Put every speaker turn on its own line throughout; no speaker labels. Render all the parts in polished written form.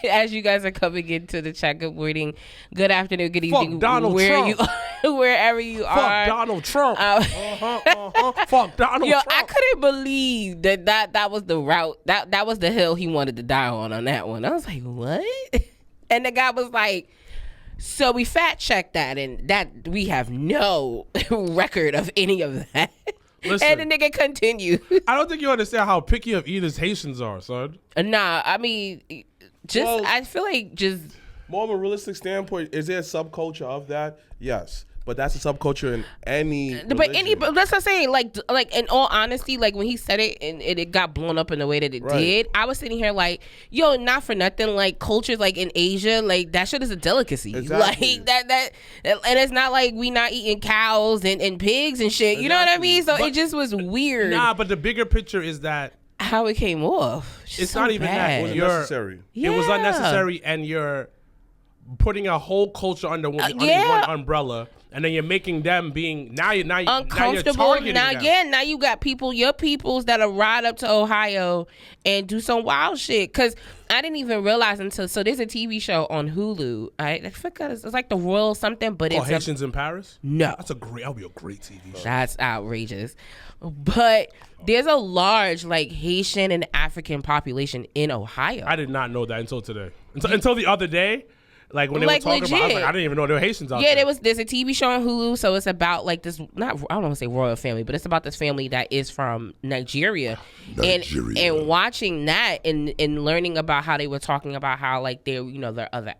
as you guys are coming into the chat, good morning, good afternoon, good evening,
Fuck Donald Trump.
Wherever you are.
Fuck Donald Trump. Fuck Donald Trump.
I couldn't believe that was the route, that was the hill he wanted to die on that one. I was like, what? And the guy was like, so we fact checked that, and that we have no record of any of that.
Listen,
and the nigga continued.
I don't think you understand how picky of eaters Haitians are, son.
Nah, I mean, I feel like just
more of a realistic standpoint, is there a subculture of that? Yes. But that's a subculture in any religion.
But that's what I'm saying. Like in all honesty, like when he said it and it got blown up in the way that it did, I was sitting here like, yo, not for nothing. Like cultures like in Asia, like that shit is a delicacy.
Exactly.
Like that, and it's not like we not eating cows and pigs and shit. You know what I mean? So it just was weird.
Nah, but the bigger picture is that
how it came off.
It's so not even
bad.
that.
It was unnecessary.
It was unnecessary, and you're putting a whole culture under one umbrella. And then you're making them being now you're
uncomfortable.
Now
you got your peoples that'll ride up to Ohio and do some wild shit. Cause I didn't even realize until there's a TV show on Hulu. I forgot it's like the Royal something, but it's
Haitians in Paris.
No,
that'll be a great TV show.
That's outrageous. But there's a large like Haitian and African population in Ohio.
I did not know that until today. Until the other day. Like when they were talking about, I was like, I didn't even know there were Haitians out there.
Yeah, there's a TV show on Hulu, so it's about like this. I don't want to say royal family, but it's about this family that is from Nigeria. And watching that and learning about how they were talking about how like there are other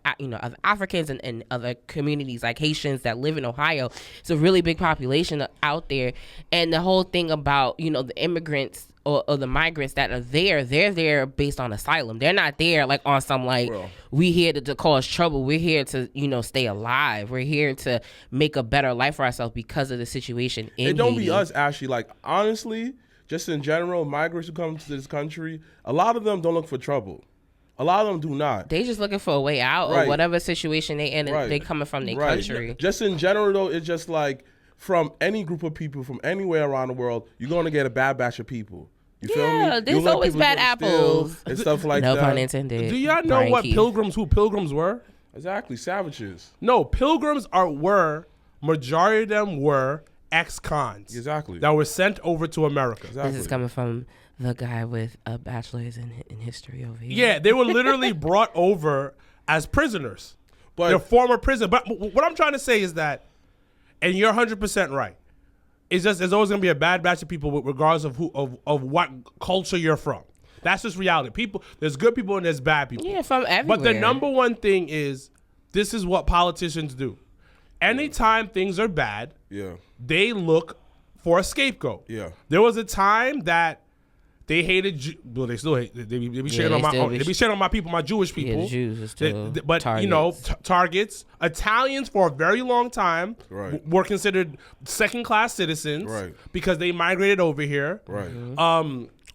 Africans and other communities like Haitians that live in Ohio. It's a really big population out there, and the whole thing about the immigrants. Or the migrants that are there, they're there based on asylum. They're not there like on some like we here to cause trouble. We're here to stay alive. We're here to make a better life for ourselves because of the situation in Haiti.
It don't be us actually. Like honestly, just in general, migrants who come to this country, a lot of them don't look for trouble. A lot of them do not.
They just looking for a way out or whatever situation they in. They coming from their country.
Just in general though, it's just like. From any group of people from anywhere around the world, you're going to get a bad batch of people. You feel me?
Yeah, there's always bad apples.
And stuff like
that.
No
pun intended.
Do y'all know who pilgrims were?
Exactly, savages.
No, pilgrims majority of them were ex-cons.
Exactly.
That were sent over to America.
Exactly.
This is coming from the guy with a bachelor's in history over here.
Yeah, they were literally brought over as prisoners.
But
they're former prisoners. But what I'm trying to say is that, and you're 100% right. It's just there's always gonna be a bad batch of people, regardless of what culture you're from. That's just reality. There's good people and there's bad people.
Yeah, from everywhere.
But the number one thing is, this is what politicians do. Anytime things are bad, they look for a scapegoat.
Yeah,
there was a time that they hated. Well, they still hate. They be shitting on my. They be shitting on my people, my Jewish people.
Yeah, the Jews are still
but
targets.
Targets. Italians for a very long time were considered second-class citizens because they migrated over here.
Right.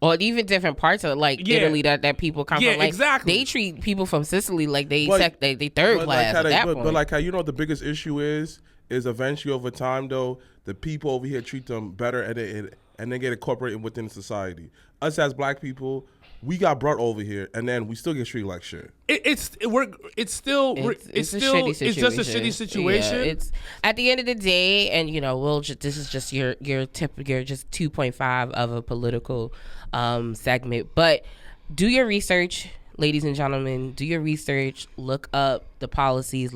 Or even different parts of Italy that people come from. Like,
exactly.
They treat people from Sicily like they third class at that point.
But like how the biggest issue is eventually over time though the people over here treat them better and they get incorporated within society. Us as black people, we got brought over here and then we still get treated like shit.
It's just a shitty situation.
Yeah, it's at the end of the day, and this is just your just 2.5 of a political segment, but do your research, ladies and gentlemen. Do your research. Look up the policies.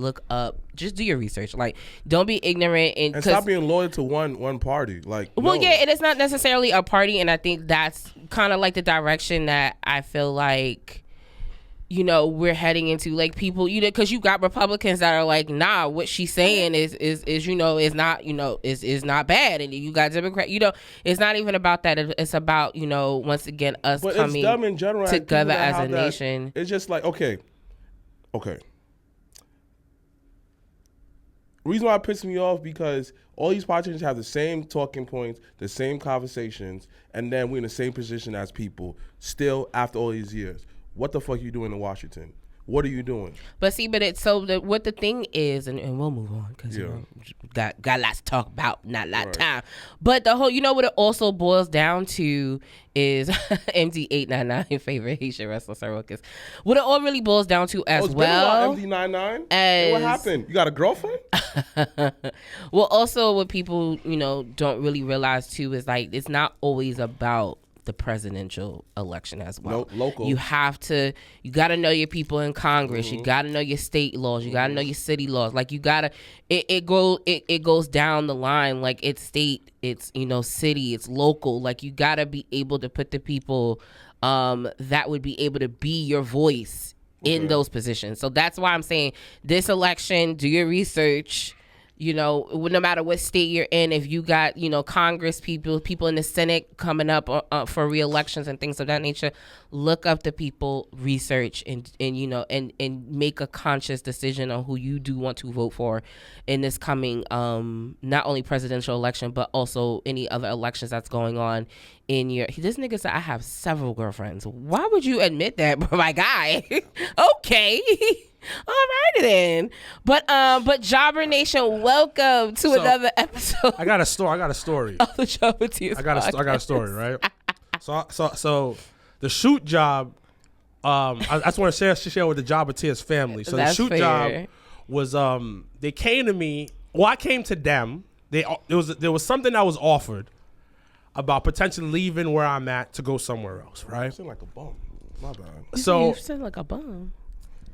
Just do your research. Like, don't be ignorant and
stop being loyal to one party. Like,
it is not necessarily a party, and I think that's kind of like the direction that I feel like we're heading into. Like, people, because you got Republicans that are like, nah, what she's saying is not bad, and you got Democrat. It's not even about that. It's about once again us coming
in general,
together as a nation.
It's just like okay. Reason why it pisses me off because all these politicians have the same talking points, the same conversations, and then we're in the same position as people still after all these years. What the fuck are you doing in Washington? what are you doing?
But see, what the thing is, and we'll move on because got lots to talk about, not a lot of time. But the whole, what it also boils down to is MD899 favorite Haitian wrestler Sir Wilkins. What it all really boils down to as well.
MD99. Hey, what happened? You got a girlfriend?
Well, also what people don't really realize too is like it's not always about the presidential election as well.
Local.
You got to know your people in Congress. You got to know your state laws. You got to know your city laws. Like it goes down the line. Like it's state, it's city, it's local. Like you got to be able to put the people that would be able to be your voice in those positions. So that's why I'm saying this election, do your research. No matter what state you're in, if you got, Congress people in the Senate coming up for re-elections and things of that nature, look up the people, research, and make a conscious decision on who you do want to vote for in this coming, not only presidential election, but also any other elections that's going on in your... This nigga said, I have several girlfriends. Why would you admit that, my guy? Okay. All right then, but Jobber Nation, welcome to another episode.
I got a story.
Of the Jobber Tears
I got a story, right? So the shoot job. I just want to share with the Jobber Tears family. So
That's
the shoot
fair.
job was they came to me. Well, I came to them. There was something that was offered about potentially leaving where I'm at to go somewhere else, right?
You sound like a bum. My bad.
So
You sound like a bum.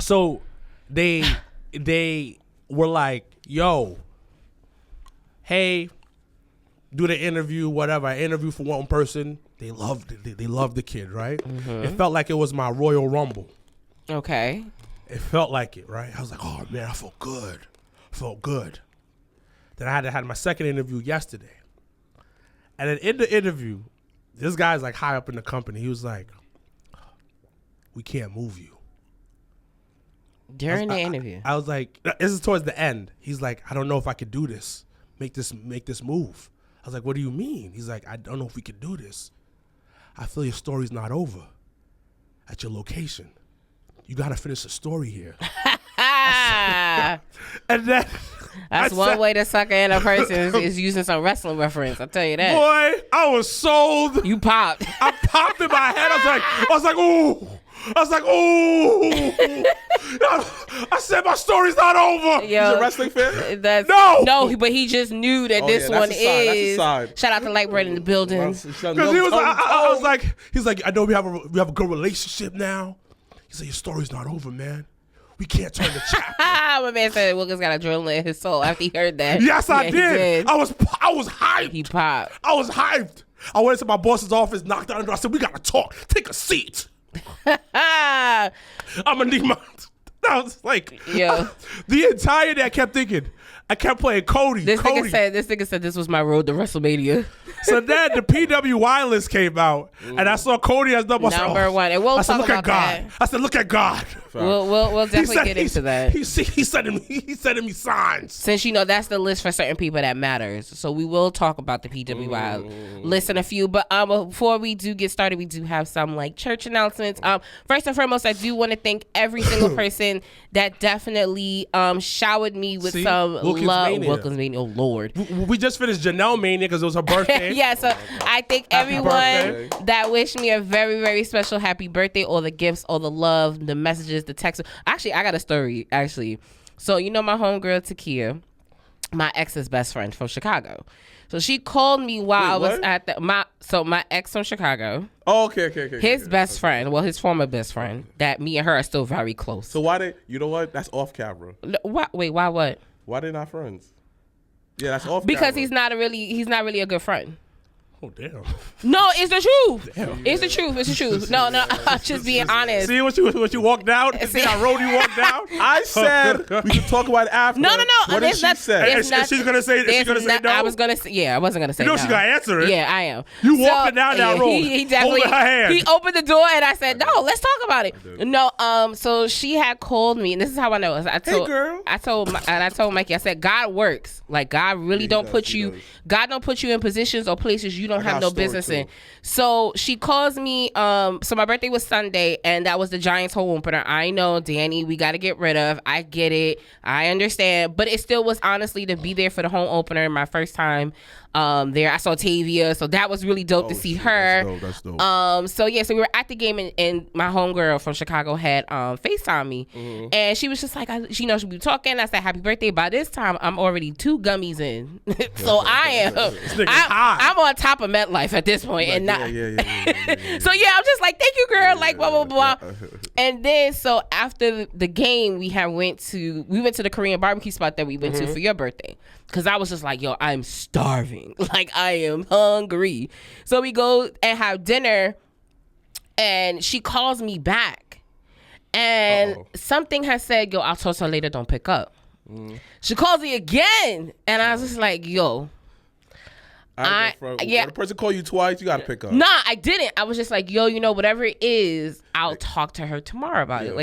So they were like, yo, hey, do the interview, whatever. I interviewed for one person. They loved the kid, right? It felt like it was my Royal Rumble.
Okay.
It felt like it, right? I was like, oh man, I felt good. Then I had my second interview yesterday. And then in the interview, this guy's like high up in the company. He was like, we can't move you.
During the interview,
I was like, this is towards the end. He's like, I don't know if I could do this. Make this move. I was like, what do you mean? He's like, I don't know if we could do this. I feel your story's not over at your location. You got to finish the story here. And then
that's one way to sucker in a person is using some wrestling reference. I'll tell you that.
Boy, I was sold.
You popped.
I popped in my head. I was like, ooh. I said my story's not over.
Yo,
He's a wrestling fan?
No, but he just knew that this one is.
That's a sign.
Shout out to Lightbright in the building.
Because he was I was like, he's like, I know we have a good relationship now. He said, your story's not over, man. We can't turn the chapter.
My man said Wilkins got a drill in his soul after he heard that.
Yes, I did. I was hyped.
He popped.
I was hyped. I went into my boss's office, knocked on the door. I said, we gotta talk. Take a seat. I'm gonna need my. I was like,
yo.
The entire day I kept thinking. I kept playing Cody.
This nigga said this was my road to WrestleMania.
So then the PWI list came out, and I saw Cody as number
one. And we'll talk about that.
I said, look at God.
We'll definitely get into that.
He's sending me signs.
Since that's the list for certain people that matters. So we will talk about the PWI list in a few. But before we do get started, we do have some like church announcements. First and foremost, I do want to thank every single person that definitely showered me with some love. Wilkins Mania. Oh Lord.
We just finished Janelle Mania because it was her birthday.
Yeah, so I thank everyone that wished me a very, very special happy birthday. All the gifts, all the love, the messages, the texts. Actually, I got a story, actually. So, my homegirl, Takia, my ex's best friend from Chicago. So she called me while I was at my ex from Chicago.
Oh, okay.
His best friend, well, his former best friend, that me and her are still very close.
So why you know what? That's off camera.
Wait, why what?
Why they not friends? Yeah, that's off
because
camera.
he's not really a good friend.
Oh, damn.
No, it's the truth.
Damn.
It's the truth. It's the truth. No, I'm just being honest.
See what you walked down? See that road you walked down?
I said we could talk about it after.
No.
What did she say?
She's going to say no?
I wasn't going to say no.
She's going to answer it.
Yeah, I am.
You walked down that road.
He definitely,
holding her hand.
He opened the door and I said, no, let's talk about it. No, so she had called me, and this is how I know. I told Mikey, I said, God works. Like, God really God don't put you in positions or places you you don't
I
have
got
no
a story,
business
too.
in. So she calls me. So my birthday was Sunday, and that was the Giants home opener. I know, Danny, we got to get rid of. I get it. I understand, but it still was honestly to be there for the home opener. My first time there. I saw Tavia, so that was really dope to see her.
That's dope.
So yeah, so we were at the game, and my homegirl from Chicago had FaceTime me, and she was just like, she knows we were talking. I said, "Happy birthday!" By this time, I'm already 2 gummies in, so I'm on top of MetLife at this point, and not.
Yeah.
So yeah, I'm just like, "Thank you, girl." Like blah blah blah. And then so after the game, we went to the Korean barbecue spot that we went to for your birthday. Cause I was just like, yo, I'm starving. Like I am hungry. So we go and have dinner, and she calls me back, and something has said, yo, I'll talk to her later. Don't pick up. She calls me again, and I was just like, yo.
When a person call you twice, you gotta pick up.
Nah, I didn't. I was just like, yo, whatever it is, I'll talk to her tomorrow about it.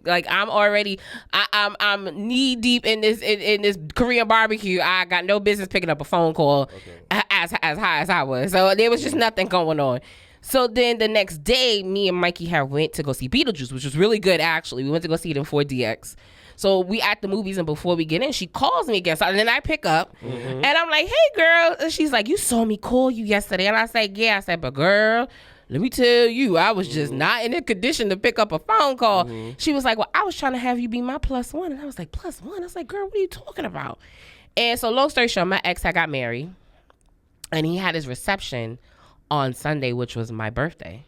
Like I'm already, I'm knee deep in this Korean barbecue. I got no business picking up a phone call as high as I was. So there was just nothing going on. So then the next day, me and Mikey went to go see Beetlejuice, which was really good actually. We went to go see it in 4DX. So we at the movies, and before we get in, she calls me again. So then I pick up, and I'm like, "Hey, girl." And she's like, "You saw me call you yesterday." And I said, "Yeah." I said, "But girl, let me tell you, I was just not in a condition to pick up a phone call." She was like, "Well, I was trying to have you be my +1." And I was like, "+1?" I was like, "Girl, what are you talking about?" And so long story short, my ex had got married, and he had his reception on Sunday, which was my birthday.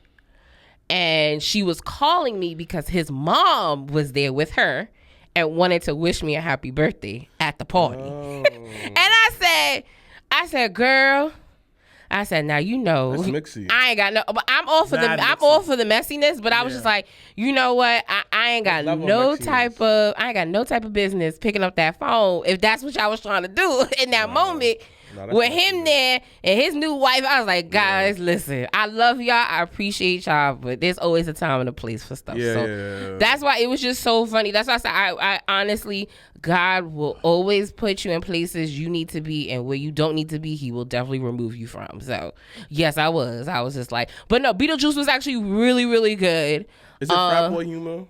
And she was calling me because his mom was there with her and wanted to wish me a happy birthday at the party. And I said, girl, I said, now
That's mixy.
I ain't got no. But I'm all for the messiness. But I was just like, you know what? I ain't got no type of business picking up that phone if that's what y'all was trying to do in that moment. With him there and his new wife, I was like, guys, listen, I love y'all. I appreciate y'all, but there's always a time and a place for stuff. That's why it was just so funny. That's why I said, I honestly, God will always put you in places you need to be, and where you don't need to be, he will definitely remove you from. So, yes, I was just like, but no, Beetlejuice was actually really, really good.
Is it frat boy humor?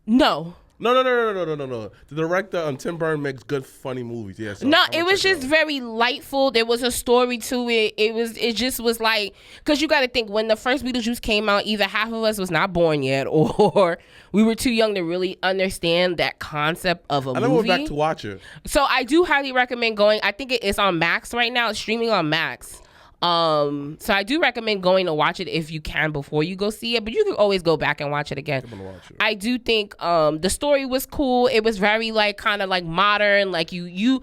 No.
No. The director, Tim Burton, makes good, funny movies. Yeah. So
no, it was just very lightful. There was a story to it. It just was like, because you got to think, when the first Beetlejuice came out, either half of us was not born yet, or we were too young to really understand that concept of a movie.
I never went back to watch it.
So I do highly recommend going. I think it's on Max right now. It's streaming on Max. So I do recommend going to watch it if you can before you go see it, but you can always go back and watch it again. I do think the story was cool. It was very like kind of like modern, like you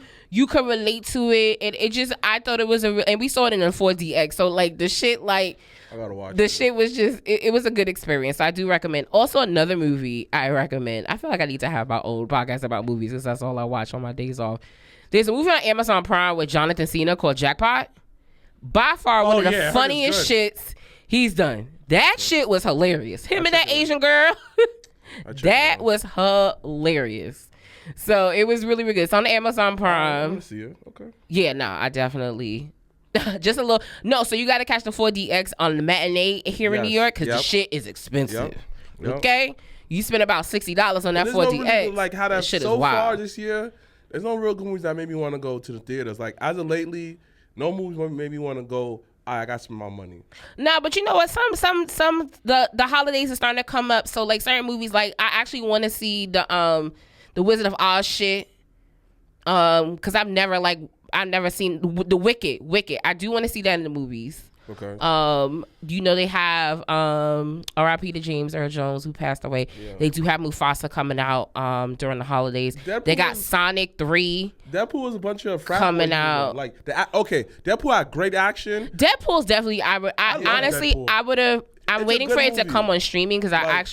could relate to it. It just, I thought it was and we saw it in a 4DX, so like the shit, like
I gotta watch
the shit was just it was a good experience. So I do recommend. Also, another movie I recommend, I feel like I need to have my own podcast about movies because that's all I watch on my days off. There's a movie on Amazon Prime with Jonathan Cena called Jackpot. By far one of the funniest shits he's done. That shit was hilarious. Him and that Asian girl, that was hilarious. So it was really, really good. It's on Amazon Prime.
I want to see it. Okay.
Yeah, I definitely. Just a little. No, so you got to catch the 4DX on the matinee here in New York because the shit is expensive. Yep. Okay? You spend about $60 on that 4DX.
No really, like how that
shit
so
is wild.
Far this year, there's no real good movies that made me want to go to the theaters. Like as of lately, no movies made me want to go. I got some of my money. Nah,
but you know what? The holidays are starting to come up. So like certain movies, like I actually want to see the Wizard of Oz shit. Because I've never seen the Wicked. I do want to see that in the movies.
Okay.
They have R.I.P. to James Earl Jones, who passed away. Yeah. They do have Mufasa coming out during the holidays. They got Sonic 3.
Deadpool was a bunch of
coming out.
Like Deadpool had great action.
Deadpool's definitely. I would have. I'm waiting for it to come on streaming because I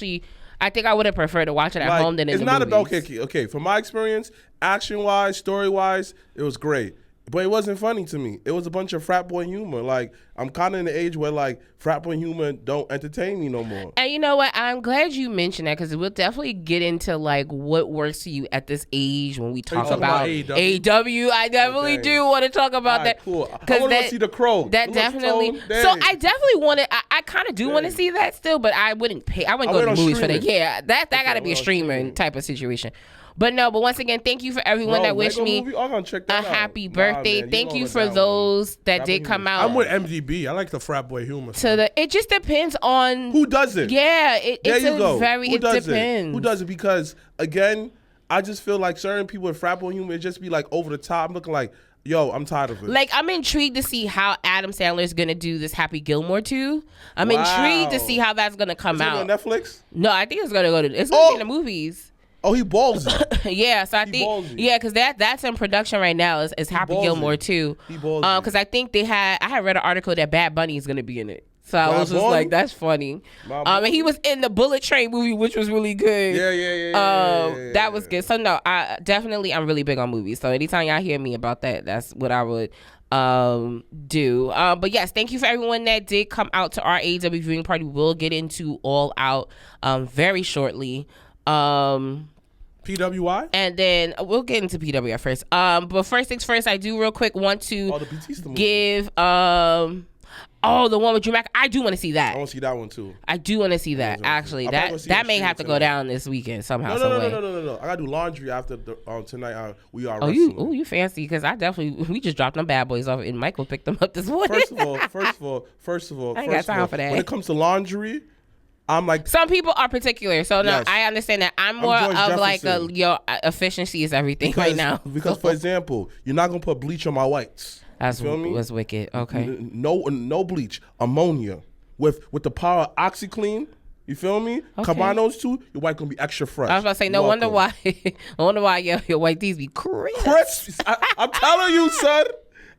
think I would have preferred to watch it at home than in the movies.
It's not okay. From my experience, action-wise, story-wise, it was great. But it wasn't funny to me. It was a bunch of frat boy humor. Like, I'm kind of in the age where like frat boy humor don't entertain me no more.
And you know what? I'm glad you mentioned that because we'll definitely get into like what works for you at this age when we talk about AEW. I definitely do want to talk about that.
Cool. I want to see the Crow.
That definitely. So I definitely want to. I kind of do want to see that still, but I wouldn't pay. I wouldn't go to the movies for that. Yeah, that got to be a streaming type of situation. But no, but once again, thank you for everyone that wished me a happy birthday. Thank you for those that did come out.
I'm with MDB. I like the frat boy humor.
It just depends on
who does it.
Yeah, it depends.
Who does it? Because again, I just feel like certain people with frat boy humor, it just be like over the top. I'm looking like, yo, I'm tired of it.
Like, I'm intrigued to see how Adam Sandler is going to do this Happy Gilmore 2. I'm intrigued to see how that's going to come out.
Is it on Netflix?
No, I think it's going to be in the movies.
Oh, he balls it.
Yeah, so I think because that's in production right now is Happy Gilmore 2.
He balls it.
Because I think I had read an article that Bad Bunny is going to be in it. So I was just like, that's funny. And he was in the Bullet Train movie, which was really good.
Yeah.
That was good. So no, I'm really big on movies. So anytime y'all hear me about that, that's what I would do. But yes, thank you for everyone that did come out to our AEW viewing party. We'll get into All Out very shortly.
PWI?
And then we'll get into PWI first. But first things first, I do real quick want to give the one with Drew Mac. I do want to see that.
I want to see that one too.
I do want to see that. Actually, that may have to go down this weekend somehow.
No. I gotta do laundry after tonight. We are. wrestling.
You fancy? Because we just dropped them bad boys off, and Michael picked them up this morning.
First of all,
I ain't got time for that.
When it comes to laundry, I'm like,
some people are particular, so no, yes. I understand that. I'm more of Jefferson. Like your efficiency is everything right now.
Because for example, you're not gonna put bleach on my whites.
That's wicked. Okay.
No bleach, ammonia with the power of OxyClean. You feel me? Okay. Combine those two, your white gonna be extra fresh.
I was about to say, no wonder why your white tees be crisp.
I'm telling you, son.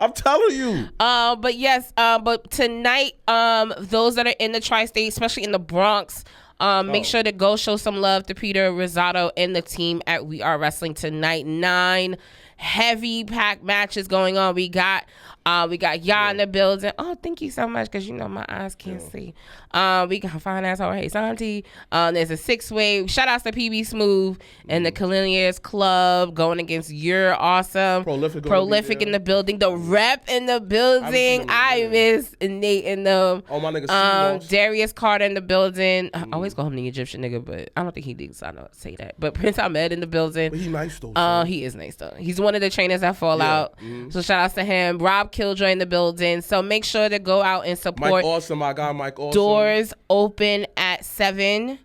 I'm telling you.
But yes, but tonight, those that are in the tri-state, especially in the Bronx, make sure to go show some love to Peter Rosado and the team at We Are Wrestling tonight. 9 heavy packed matches going on. We got Ya in the building. Oh, thank you so much, because my eyes can't see. We got Fine Ass Hey Santi. There's a 6-way. Shout outs to PB Smooth and the Colliers Club going against You're Awesome. Prolific in the building. The Rep in the building. I miss Nate and them.
Oh, my nigga.
Darius Carter in the building. I always call him the Egyptian nigga, but I don't think he did. I know say that. But Prince Ahmed in the building.
But he nice though.
He is nice though. He's one of the trainers that fall out. So shout outs to him. Rob Killjoy in the building. So make sure to go out and support.
Mike Awesome, my guy Mike Awesome.
Doors open at 7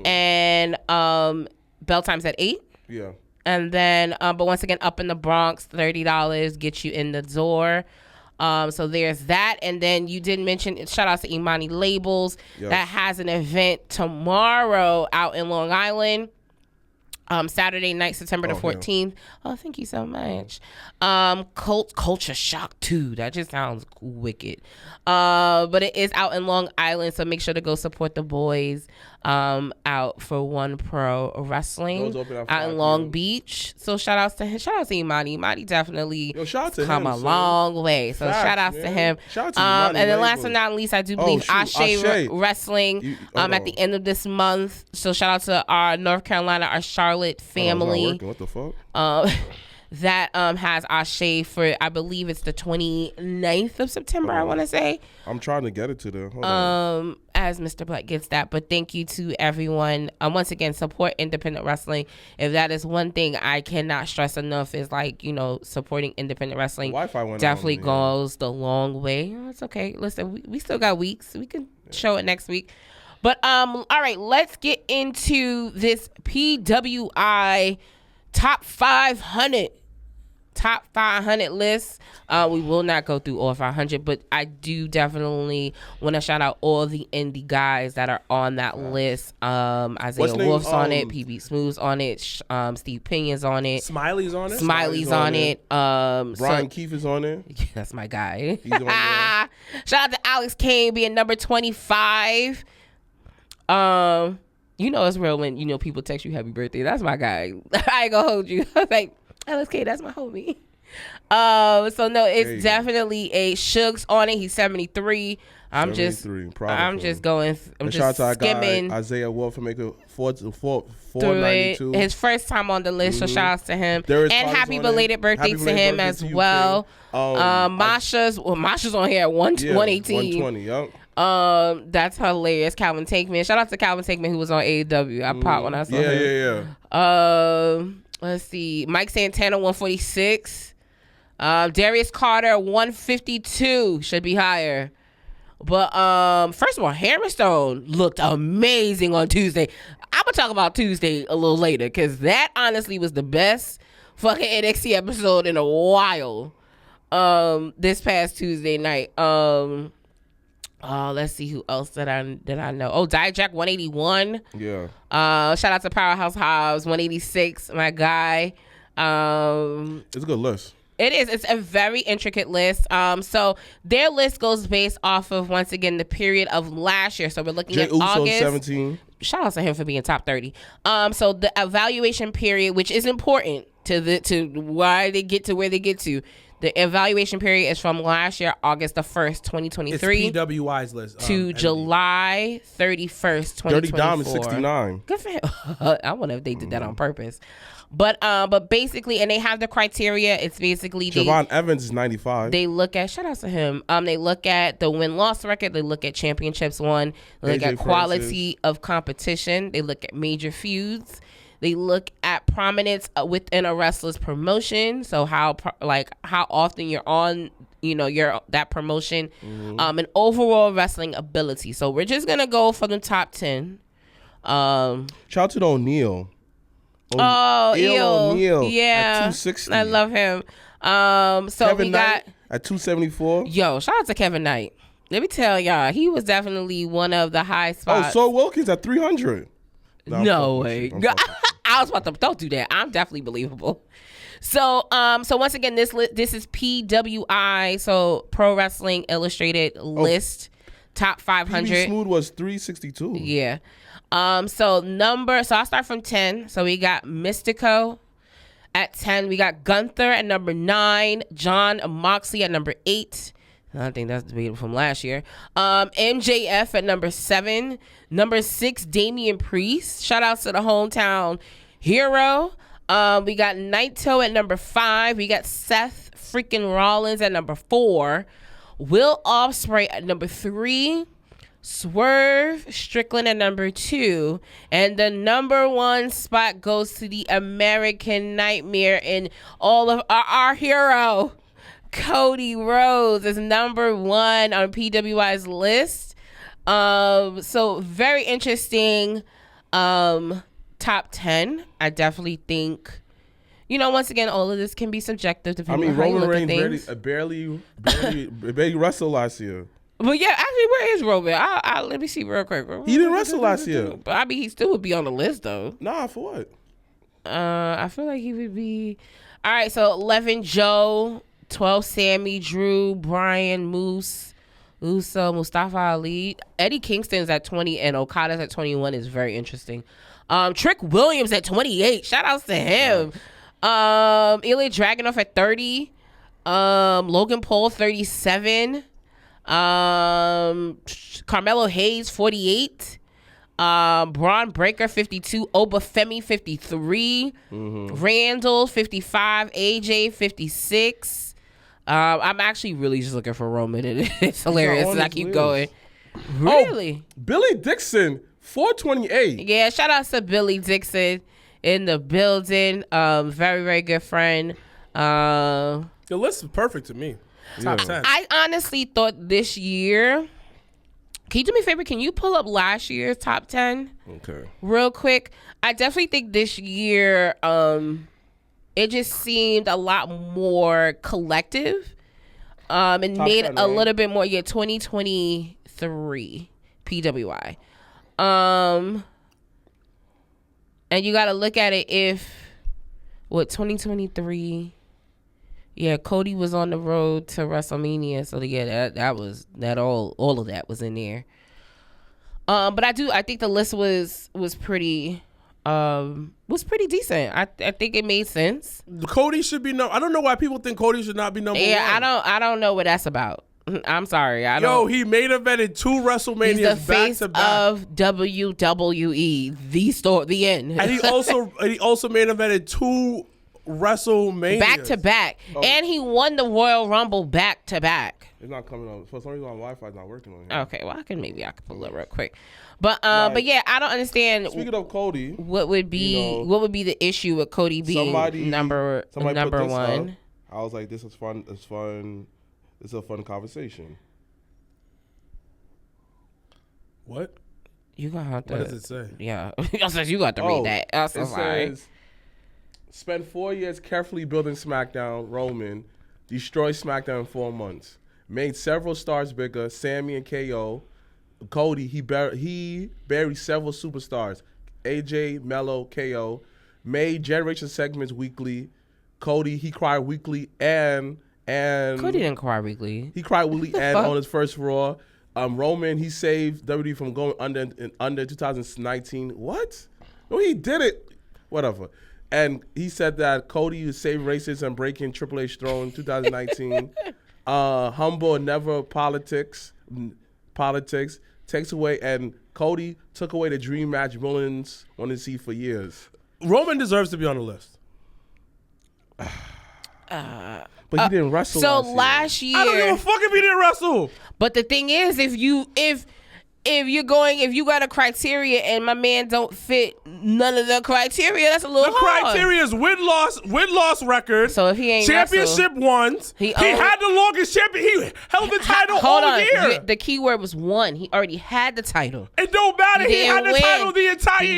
and bell time's at 8.
Yeah.
And then but once again, up in the Bronx, $30 gets you in the door. So there's that. And then you did mention, shout out to Imani Labels. Yes. That has an event tomorrow out in Long Island. Saturday night, September the 14th. Yeah. Oh, thank you so much. Culture Shock 2. That just sounds wicked. But it is out in Long Island, so make sure to go support the boys out for One Pro Wrestling out in Long Beach. So shout outs to Imani. Imani definitely come a long way. So shout outs to him. And then last but not least, I do believe Ashe Wrestling at the end of this month. So shout out to our North Carolina, our Charlotte family.
What the fuck?
That has Ashe for, I believe it's the 29th of September, I want to say.
I'm trying to get it to them. Hold on.
As Mr. Black gets that. But thank you to everyone. Once again, support independent wrestling. If that is one thing I cannot stress enough is supporting independent wrestling.
Wi-Fi went
definitely goes the long way. Oh, it's okay. Listen, we still got weeks. We can show it next week. But all right, let's get into this PWI top 500 list. We will not go through all 500, but I do definitely want to shout out all the indie guys that are on that list. Isaiah Wolf's on it, PB Smooth's on it, Steve Pinion's on it,
Smiley's on
it.
Brian Keefe is on it.
Yeah, that's my guy.
He's on there.
Shout out to Alex Kane being number 25. It's real when people text you happy birthday. That's my guy. I ain't gonna hold you. Like, Alex K, that's my homie. So no, it's definitely a Suge's on it. He's 73. I'm just skimming.
Shout out to our guy Isaiah Wolf for making 492.
His first time on the list, so shout outs to him. And happy belated birthday to him as well. Masha's on here at 118.
120, yup.
That's hilarious. Calvin Takeman. Shout out to Calvin Takeman who was on AEW. I popped when I saw him.
Yeah.
Let's see. Mike Santana 146. Darius Carter 152. Should be higher. But first of all, Hammerstone looked amazing on Tuesday. I'm gonna talk about Tuesday a little later because that honestly was the best fucking NXT episode in a while. This past Tuesday night. Let's see who else did I know. Oh, Dijak 181.
Yeah.
Shout out to Powerhouse Hobbs 186. My guy.
It's a good list.
It is. It's a very intricate list. So their list goes based off of, once again, the period of last year. So we're looking at
Uso,
August.
17.
Shout out to him for being top 30. So the evaluation period, which is important to why they get to where they get to. The evaluation period is from last year, August the 1st, 2023.
It's PWI's list.
To July 31st, 2024.
Dirty Dom is 69.
Good for him. I wonder if they did that on purpose. But basically, and they have the criteria. It's basically
Javon Evans is 95.
They look at, shout out to him. They look at the win-loss record. They look at championships won. They look at quality of competition. They look at major feuds. They look at prominence within a wrestler's promotion. So how often you're on, that promotion, and overall wrestling ability. So we're just gonna go for the top 10.
Shout out to O'Neal.
O'Neal. Yeah.
At 260.
I love him. So
Kevin
we
Knight
got
at 274.
Yo, shout out to Kevin Knight. Let me tell y'all, he was definitely one of the high spots.
Oh, Saul Wilkins at 300.
No way. I was about to, don't do that. I'm definitely believable. So once again, this is PWI, so Pro Wrestling Illustrated list, top 500.
PB Smooth was 362.
Yeah. So I'll start from 10. So we got Mystico at 10. We got Gunther at number 9. John Moxley at number 8. I think that's debatable from last year. MJF at number 7. Number 6, Damian Priest. Shout out to the hometown hero. We got Naito at number 5. We got Seth freaking Rollins at number 4. Will Ospreay at number 3. Swerve Strickland at number 2. And the number 1 spot goes to the American Nightmare and all of our hero. Cody Rhodes is number 1 on PWI's list. So very interesting top 10. I definitely think, once again, all of this can be subjective depending on how you look at things.
Barely wrestled last year.
But yeah, actually, where is Roman? Let me see real quick.
He didn't wrestle last year.
But I mean, he still would be on the list though.
Nah, for what?
I feel like he would be. All right, so 11 Joe. 12 Sammy, Drew, Brian, Moose, Uso, Mustafa Ali. Eddie Kingston's at 20 and Okada's at 21 is very interesting. Trick Williams at 28. Shout outs to him. Ilya Dragunov at 30. Logan Paul 37. Carmelo Hayes 48. Braun Breaker 52. Obafemi 53. Randall 55. AJ 56. I'm actually really just looking for Roman, and it's hilarious as I keep going. Really?
Billy Dixon, 428.
Yeah, shout out to Billy Dixon in the building. Very, very good friend.
The list is perfect to me. Top 10.
I honestly thought this year. Can you do me a favor? Can you pull up last year's top 10?
Okay.
Real quick. I definitely think this year, it just seemed a lot more collective, and top made 10, a little bit more. 2023 PWI, and you got to look at it if 2023. Yeah, Cody was on the road to WrestleMania, so yeah, that was all of that was in there. But I think the list was pretty was pretty decent. I think it made sense.
Cody should be I don't know why people think Cody should not be number one.
I don't know what that's about. I'm sorry.
He main evented 2 WrestleManias
He's the face
back to back
of WWE. The end.
And he also main evented 2 WrestleManias
back to back, and he won the Royal Rumble back to back.
It's not coming on. For some reason, my Wi-Fi's not working on here.
Okay, well I can pull it real quick, but yeah, I don't understand.
Speaking of Cody,
what would be the issue with Cody being number one?
I was like, this is fun. It's fun. It's a fun conversation.
What?
You gonna have to.
What does it say?
Yeah, you got to read that. I'm so sorry.
Says, spent 4 years carefully building SmackDown. Roman destroyed SmackDown in 4 months. Made several stars bigger. Sammy and KO. Cody, he buried several superstars. AJ, Mello, KO. Made generation segments weekly. Cody, he cried weekly and
Cody didn't cry weekly.
He cried weekly and on his first Raw. Roman, he saved WWE from going under in 2019. What? No, he did it. Whatever. And he said that Cody was saving racists and breaking Triple H throne in 2019. Humble and never politics takes away, and Cody took away the dream match villains wanted to see for years.
Roman deserves to be on the list.
But he didn't wrestle.
So last year,
I don't give a fuck if he didn't wrestle.
But the thing is, if you got a criteria and my man don't fit none of the criteria, that's a little hard.
The criteria is win-loss record.
So if he ain't
championship ones, he had the longest champion. He held the title all year.
The key word was won. He already had the title.
It don't matter. He had the title the entire year.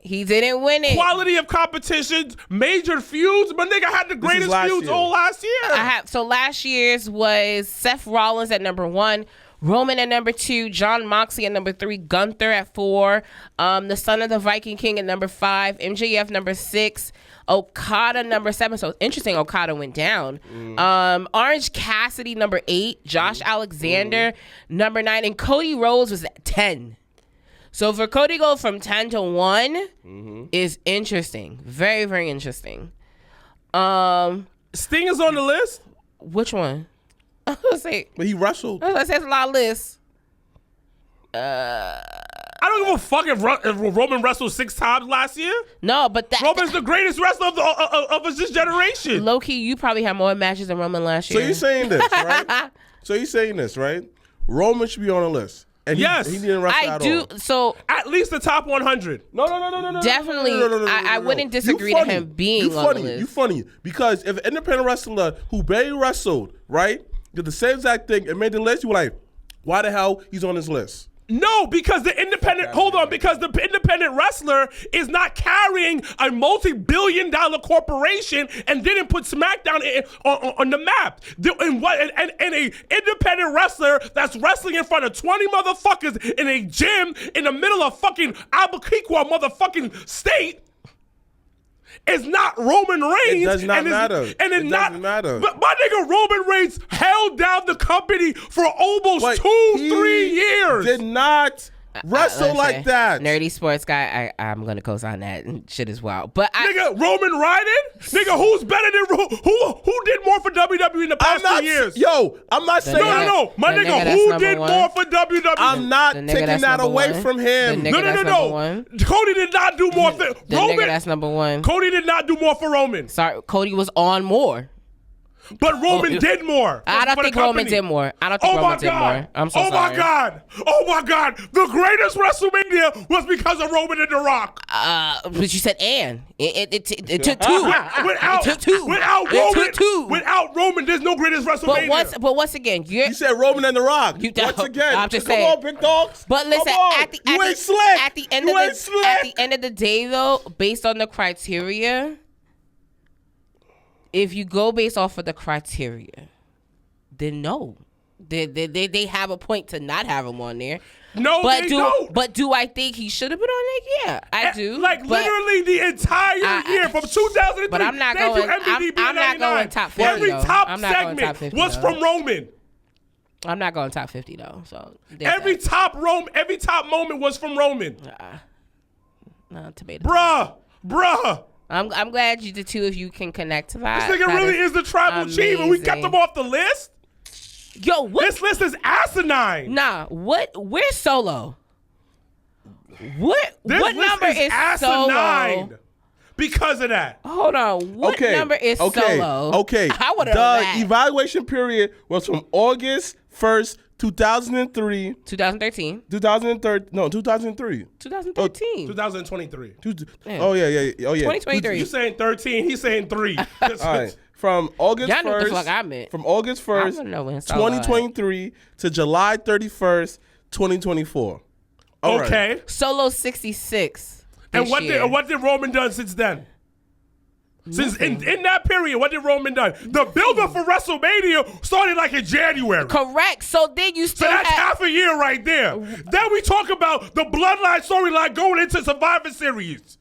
He didn't win it.
Quality of competitions, major feuds. My nigga had the greatest feuds all last year.
So last year's was Seth Rollins at number 1. Roman at number 2, John Moxley at number 3, Gunther at 4, the son of the Viking King at number 5, MJF number 6, Okada number 7. So it's interesting, Okada went down. Orange Cassidy number 8, Josh Alexander number 9, and Cody Rhodes was at 10. So for Cody go from 10 to 1 is interesting, very very interesting.
Sting is on the list.
Which one? I was gonna say,
but he wrestled.
That's a lot of lists.
I don't give a fuck if Roman wrestled 6 times last year.
No, but
Roman's the greatest wrestler of this generation.
Low key, you probably had more matches than Roman last year.
So you're saying this, right? Roman should be on the list. And
yes,
he didn't wrestle at all.
So
at least the top 100.
No.
Definitely, I wouldn't disagree to him being on the list.
You funny because if an independent wrestler who barely wrestled, right, did the same exact thing and made the list, you were like, why the hell he's on this list?
No, because the independent wrestler is not carrying a multi-billion-dollar corporation and didn't put SmackDown on the map. And a independent wrestler that's wrestling in front of 20 motherfuckers in a gym in the middle of fucking Albuquerque motherfucking state is not Roman Reigns.
It does not matter.
And it
doesn't matter.
But my nigga Roman Reigns held down the company for almost 2-3 years.
Did not wrestle like that.
Nerdy sports guy, I'm gonna co-sign that shit as well. But
nigga, Roman Ryden? Nigga, who's better than who did more for WWE in the past 2 years?
Yo, I'm not saying
no. My nigga, who did more for WWE?
I'm not taking that away from him.
No. Cody did not do more for Roman.
Nigga, that's number 1.
Cody did not do more for Roman.
Sorry, Cody was on more.
But Roman did more.
I don't think Roman did more. I'm so sorry.
Oh my God. The greatest WrestleMania was because of Roman and The Rock.
But you said it took 2.
It took 2. Without Roman, there's no greatest WrestleMania.
But once again, you
said Roman and The Rock. Once again,
I'm just saying.
Come on, big dogs.
But listen,
you ain't slick.
At the end of the day, though, based on the criteria. If you go based off of the criteria, then no. They have a point to not have him on there.
No, they don't.
But do I think he should have been on there? Yeah, I do.
Literally the entire year from 2003.
But I'm not going. I'm not going top 50.
Every top
I'm not going top
segment
50,
was from Roman.
I'm not going top 50 though. So
every top moment was from Roman.
Tomato.
Bruh.
I'm glad the two of you can connect to that.
This nigga really is the tribal chief, and we kept him off the list?
Yo, what?
This list is asinine.
Nah, where's Solo? What
This
number is
asinine
Solo?
Because of that.
Hold on. What number is Solo?
Okay.
I would have
The evaluation period was from August 1st, 2003.
2013.
2003. No, 2003.
2013.
2023.
Oh, yeah. Oh, yeah.
2023.
You saying 13, he's saying 3.
All right. From August
Y'all
1st.
know what the fuck I meant.
From August 1st,
wanna know when Solo
2023 to July 31st, 2024. All right.
Okay.
Solo 66.
And what did Roman done since then? Since in that period, what did Roman done? The build-up for WrestleMania started like in January.
Correct. So then you still
So that's half a year right there. Then we talk about the Bloodline storyline going into Survivor Series.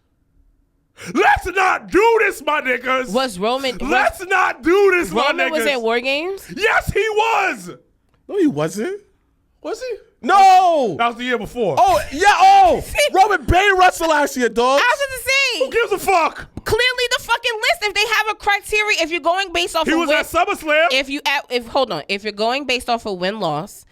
Let's not do this, my niggas.
Was Roman?
Let's not do this, my niggas.
Roman was in War Games?
Yes, he was.
No, he wasn't.
Was he?
No.
That was the year before.
Oh, yeah. Oh, Roman Bain wrestled last year, dog.
I was going to say.
Who gives a fuck?
Clearly, the fucking list. If they have a criteria, if you're going based off
He
of
was at SummerSlam.
If you're going based off of win-loss,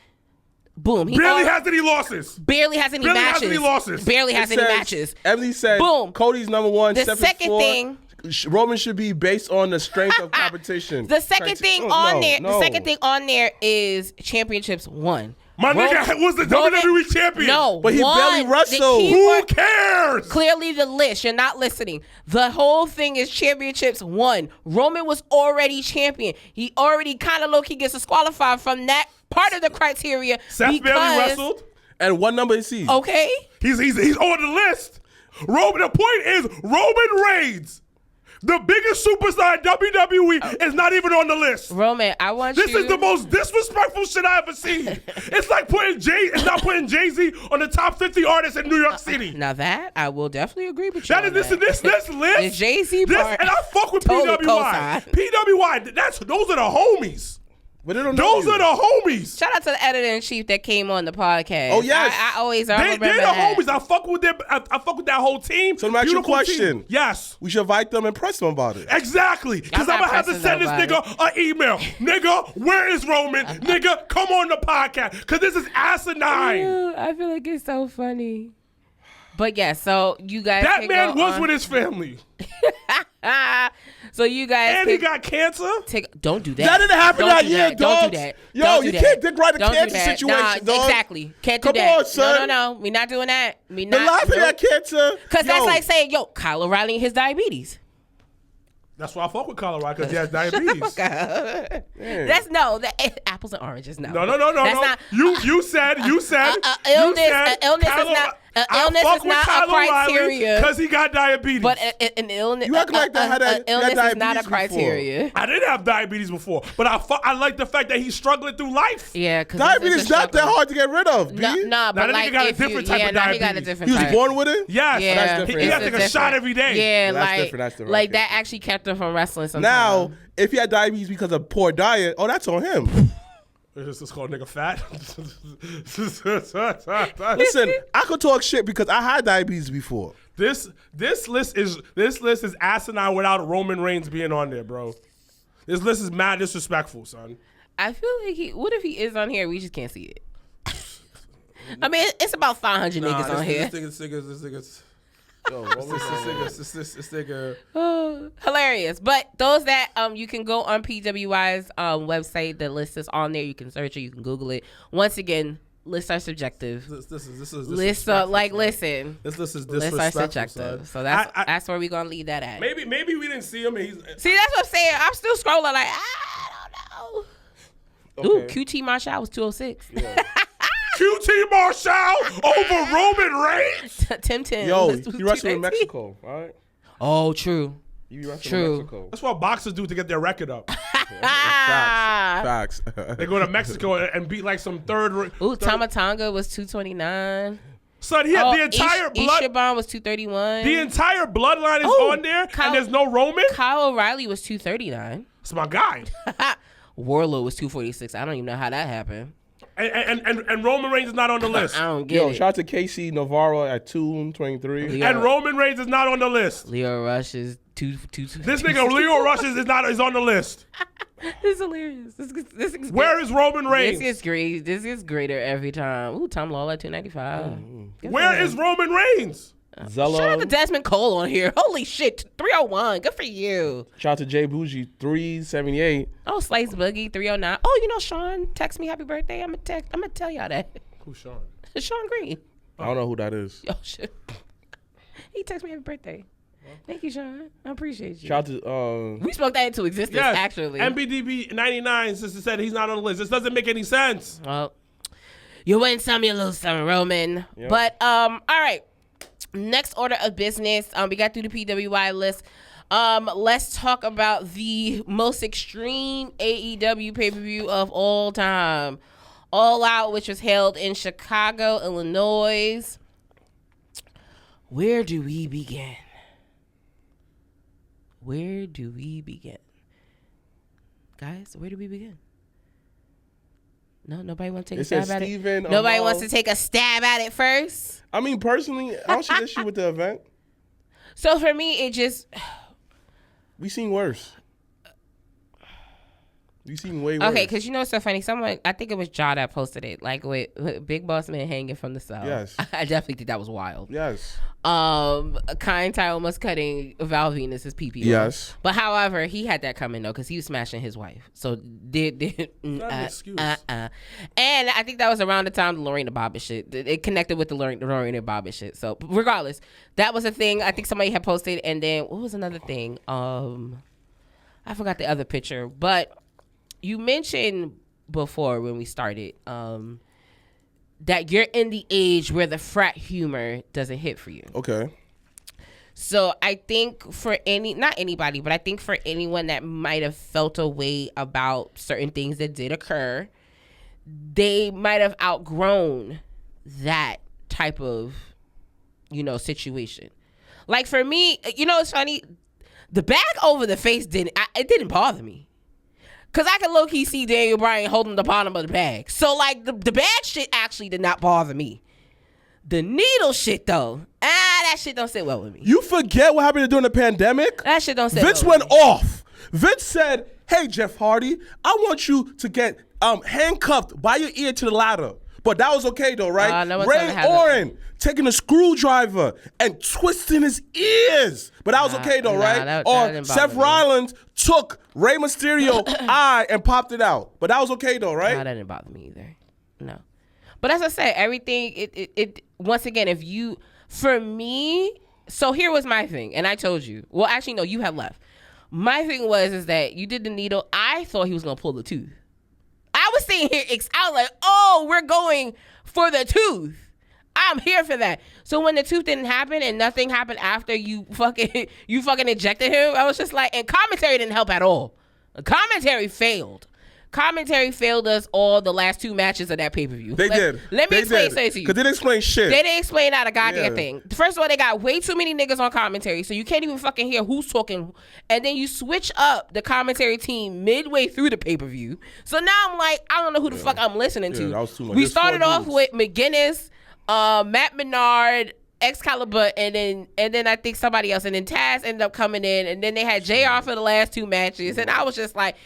boom. He
Barely has any losses.
Barely has any
Barely
matches.
has any losses.
Barely has any matches.
Emily said,
Boom.
Cody's number one.
The second thing.
Roman should be based on the strength of competition.
The second thing on there is championships won.
My nigga was the WWE champion.
No,
but he barely wrestled.
Who cares?
Clearly the list. You're not listening. The whole thing is championships won. Roman was already champion. He already kind of low-key gets disqualified from that part of the criteria.
Seth barely wrestled.
And what number is he?
Okay.
He's on the list. The point is Roman Reigns, the biggest superstar in WWE, is not even on the list.
Roman, I want
This is the most disrespectful shit I ever seen. It's like it's not putting Jay-Z on the top 50 artists in New York City.
Now that I will definitely agree with you.
This list.
The Jay-Z part.
And I fuck with
totally
PWI. PWI, those are the homies.
But they don't
Those
know
are the homies.
Shout out to the editor-in-chief that came on the podcast.
Oh, yes.
I remember
They're the
that.
homies. I fuck with them. I fuck with that whole team.
So let me ask you a
Beautiful
question.
team. Yes.
We should invite them and press them about it.
Exactly. Because
I'm
I'm
not
going to have to
pressing
send this
nobody.
nigga an email. Nigga, where is Roman? Nigga, come on the podcast. Because this is asinine.
Ew, I feel like it's so funny. But yeah, so you guys
That
can
man
go
was
on.
with his family.
So you guys
And he got cancer.
don't do that.
That didn't happen
Don't
that
do
year,
that. Don't
dog.
do that.
Yo,
Don't do
you
that.
can't dick right a
Don't do
cancer
that.
situation, dog.
Exactly. Can't do
Come
that.
on, son.
No. We're not doing that.
The laughing at cancer.
Because that's
Yo,
like saying, yo, Kyle O'Reilly and his diabetes.
That's why I fuck with Colorado, because he has diabetes.
That's apples and oranges. No.
No.
That's not.
You said.
Illness is not a criteria.
Because he got diabetes.
But an illness,
You act like that had
an illness is not a
diabetes before.
criteria.
I didn't have diabetes before, but I like the fact that he's struggling through life.
Yeah, because
Diabetes is not that hard to get rid of, B.
Nah, but
that
like
nigga got a
if you-
different type of
he got a
diabetes.
different
He was
type.
born with it?
Yes.
Yeah,
that's different.
He got to
it's
take a shot every day.
Yeah,
That's
like
different, that's different.
like
Okay.
that actually kept him from wrestling. Sometimes.
Now, if he had diabetes because of poor diet, that's on him.
This is called nigga fat.
Listen, I could talk shit because I had diabetes before.
This list is asinine without Roman Reigns being on there, bro. This list is mad disrespectful, son.
I feel like what if he is on here? We just can't see it. I mean, it's about 500 niggas on here.
This nigga.
Hilarious. But those that you can go on PWI's website. The list is on there. You can search it. You can Google it. Once again, lists are subjective.
This is
Lists are like listen.
This list is
Lists
disrespectful.
are subjective.
Son.
So that's where we're gonna leave that at.
Maybe we didn't see him. And he's
See, that's what I'm saying. I'm still scrolling like I don't know.
Okay.
Ooh, QT Marshall was 206.
QT Marshall over Roman Reigns.
Tim.
Yo,
was
he wrestled in
219.
Mexico, all right?
Oh, true.
He wrestled
True.
in Mexico.
That's what boxers do to get their record up.
Facts.
They go to Mexico and beat like some third.
Ooh, Tamatonga was 229.
Son, he had the entire blood.
Ishiban was 231.
The entire bloodline is
Oh,
on there,
Kyle-
and there's no Roman.
Kyle O'Reilly was 239.
It's my guy.
Warlow was 246. I don't even know how that happened.
And Roman Reigns is not on the list.
I don't get it.
Shout out to KC Navarro at 223.
And Roman Reigns is not on the list.
Leo Rush is two.
This nigga Leo Rush is on the list.
This is hilarious. This is
Where is Roman Reigns?
This is great. This is greater every time. Ooh, Tom Lawler 295.
Where is Roman Reigns?
Zella.
Shout out to Desmond Cole on here. Holy shit, 301. Good for you.
Shout out to Jay Bougie 378.
Oh, Slice Boogie 309. Oh, you know Sean text me happy birthday. I'm gonna tell y'all that.
Who's Sean?
Sean Green.
I don't know who that is.
Oh shit. He texted me happy birthday. Thank you, Sean. I appreciate you.
Shout out to
We spoke that into existence,
Yes,
actually.
MBDB 99 sister said he's not on the list. This doesn't make any sense.
Well, you win some, you lose some, Roman.
Yep.
But all right. Next order of business. We got through the PWI list. Let's talk about the most extreme AEW pay-per-view of all time. All Out, which was held in Chicago, Illinois. Where do we begin? Where do we begin? Guys, where do we begin? No, nobody wants to take a stab at it. Nobody wants to take a stab at it first.
I mean, personally, I don't see the issue with the event.
So for me, it just...
We seen worse. We seen way worse.
Okay, because you know what's so funny? Someone, I think it was Ja that posted it, like with Big Boss Man hanging from the cell.
Yes.
I definitely think that was wild.
Yes.
Kai almost cutting Val Venus's pee-pee.
Yes.
But however, he had that coming though, because he was smashing his wife. So did
Not an excuse.
And I think that was around the time the Lorena Bobbitt shit. It connected with the Lorena Bobbitt shit. So regardless, that was a thing. I think somebody had posted, and then what was another thing? I forgot the other picture, but you mentioned before when we started that you're in the age where the frat humor doesn't hit for you.
Okay.
So I think for not anybody, but I think for anyone that might have felt a way about certain things that did occur, they might have outgrown that type of, situation. Like for me, it's funny. The bag over the face it didn't bother me. Because I can low-key see Daniel Bryan holding the bottom of the bag. So, like, the bag shit actually did not bother me. The needle shit, though, that shit don't sit well with me.
You forget what happened during the pandemic?
That shit don't sit
Vince
well with
went
me.
off. Vince said, hey, Jeff Hardy, I want you to get handcuffed by your ear to the ladder. But that was okay, though, right?
No
Ray Oren taking a screwdriver and twisting his ears. But that was okay, though, right?
That
or
didn't bother
Seth
me.
Rollins took Rey Mysterio eye and popped it out. But that was okay, though, right?
No, that didn't bother me either. No. But as I said, everything, it once again, for me, so here was my thing. And I told you. Well, actually, no, you had left. My thing is that you did the needle. I thought he was going to pull the tooth. I was sitting here, I was like, oh, we're going for the tooth. I'm here for that. So when the tooth didn't happen and nothing happened after you fucking ejected him, I was just like, and commentary didn't help at all. Commentary failed. Commentary failed us all the last two matches of that pay-per-view.
They did.
Let me explain something to you.
Because they didn't explain shit.
They didn't explain out a goddamn thing. First of all, they got way too many niggas on commentary, so you can't even fucking hear who's talking. And then you switch up the commentary team midway through the pay-per-view. So now I'm like, I don't know who the fuck I'm listening to.
That was too much.
We
There's
started
four
off
dudes.
with McGuinness, Matt Menard, Excalibur, and then I think somebody else, and then Taz ended up coming in, and then they had JR for the last two matches, and I was just like,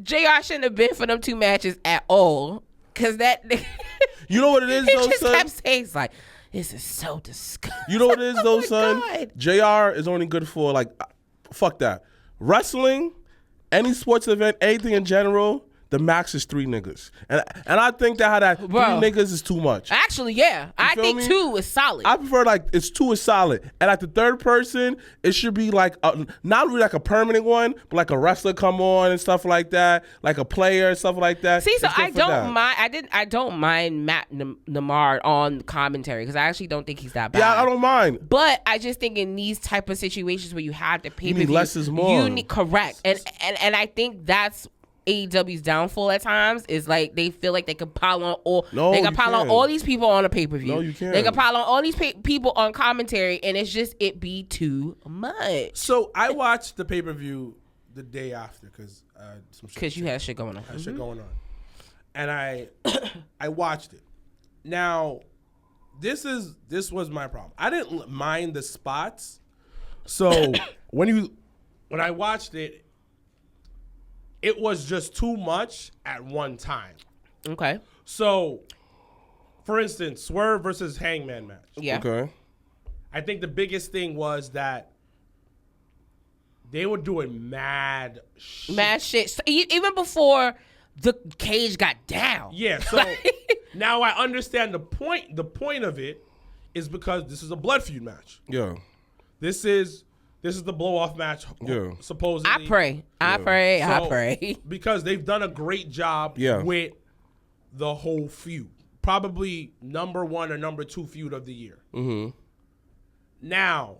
JR shouldn't have been for them two matches at all, because that
You know what it is,
he
though,
just
son?
kept saying, it's like, this is so disgusting.
You know what it is, though,
Oh my
son?
God.
JR is only good for, like, fuck that. Wrestling, any sports event, anything in general, the max is 3 niggas. And I think that
Bro.
3 niggas is too much.
Actually, yeah. I
feel
think
me?
2 is solid.
I prefer, like, it's 2 is solid. And like the third person, it should be like, not really like a permanent one, but like a wrestler come on and stuff like that, like a player and stuff like that.
See, so
It's good
I
for
don't
that.
I don't mind Matt Nemard on commentary because I actually don't think he's that bad.
Yeah, I don't mind.
But I just think in these type of situations where you have to pay per
need
view,
less is more.
You need correct, and I think that's AEW's downfall at times is like they feel like they can pile on all
No,
they can
you
pile on
can't.
all these people on a pay per view.
No, you can't.
They can pile on all these people on commentary, and it's just it be too much
So I watched the pay-per-view the day after because some shit
because you had shit going on.
had shit going on. and I watched it. Now, this was my problem. I didn't mind the spots. So when I watched it, it was just too much at one time.
Okay.
So, for instance, Swerve versus Hangman match.
Yeah.
Okay.
I think the biggest thing was that they were doing mad shit.
So even before the cage got down.
Yeah, so now I understand the point. The point of it is because this is a blood feud match.
Yeah.
This is the blow off match.
Yeah.
Supposedly.
I pray.
Because they've done a great job with the whole feud. Probably number 1 or number 2 feud of the year.
Mm-hmm.
Now,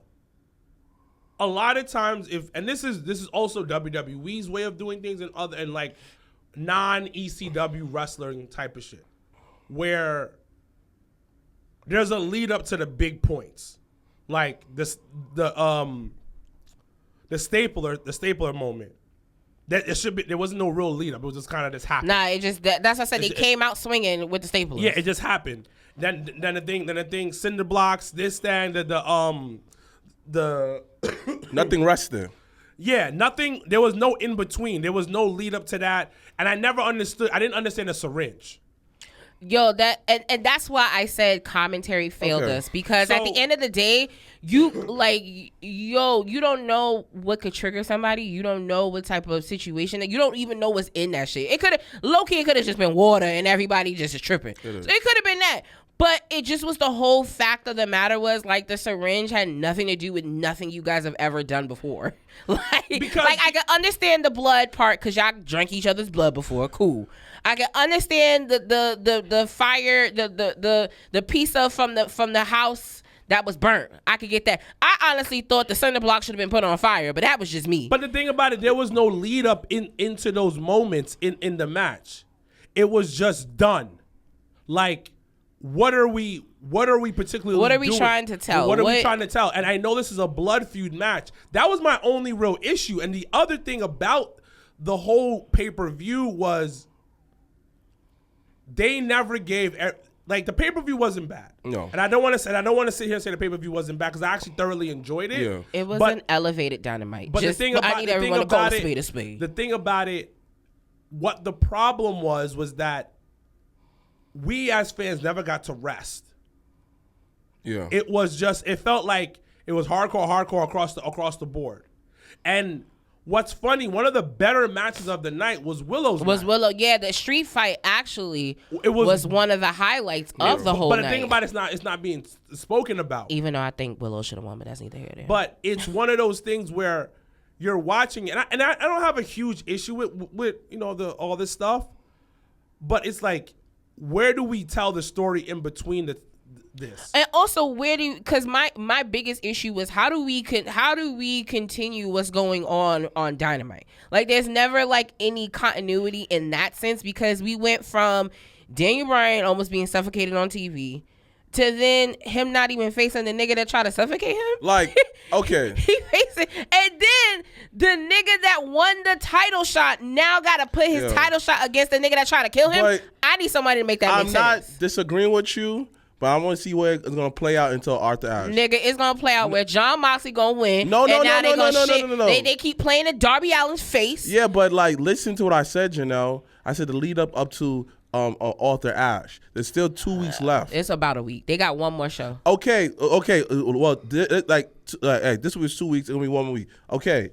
a lot of times and this is also WWE's way of doing things and like non-ECW wrestling type of shit, where there's a lead up to the big points, like the stapler moment. That it should be. There wasn't no real lead up. It was just kind of just happened.
Nah, it just that's what I said. They came out swinging with the staplers.
Yeah, it just happened. Then the thing, cinder blocks, this thing, the
Nothing rested.
Yeah, nothing. There was no in between. There was no lead up to that, and I never understood. I didn't understand the syringe.
Yo, and that's why I said commentary failed us, because at the end of the day, you don't know what could trigger somebody. You don't know what type of situation. You don't even know what's in that shit. It could have just been water and everybody just is tripping. So it could have been that. But it just was the whole fact of the matter was, like, the syringe had nothing to do with nothing you guys have ever done before. I can understand the blood part because y'all drank each other's blood before. Cool. I can understand the fire, the pizza from the house that was burnt. I could get that. I honestly thought the cinder block should have been put on fire, but that was just me.
But the thing about it, there was no lead up into those moments in the match. It was just done. Like, what are we particularly
What are we
doing?
trying to tell?
What are we trying to tell? And I know this is a blood feud match. That was my only real issue. And the other thing about the whole pay-per-view was they never gave, like, the pay-per-view wasn't bad.
No.
And I don't want to sit here and say the pay-per-view wasn't bad because I actually thoroughly enjoyed it.
Yeah.
It was an elevated Dynamite.
But
just,
the thing about,
I need everyone to call spade a spade.
The thing about it, what the problem was that we as fans never got to rest.
Yeah.
It was just, it felt like it was hardcore across the board. And what's funny, one of the better matches of the night was Willow's match.
Willow, yeah, the street fight actually was one of the highlights of the whole night.
But the thing about it's not being spoken about.
Even though I think Willow should have won, but that's neither here nor there.
But it's one of those things where you're watching, and I don't have a huge issue with all this stuff, but it's like, where do we tell the story in between this?
And also, because my biggest issue was how do we continue what's going on Dynamite? Like, there's never like any continuity in that sense, because we went from Daniel Bryan almost being suffocated on TV to then him not even facing the nigga that tried to suffocate him.
Like, okay.
He faced it. And then the nigga that won the title shot now got to put his title shot against the nigga that tried to kill him. But I need somebody to make that make sense.
I'm not disagreeing with you, but I want to see where it's going to play out until Arthur Ashe.
Nigga, it's going to play out where John Moxley going to win.
No.
They keep playing in Darby Allin's face.
Yeah, but like, listen to what I said, Janelle. I said the lead up to Arthur Ashe. There's still 2 weeks left.
It's about a week. They got one more show.
Okay. Well, this was 2 weeks. It'll be 1 week. Okay.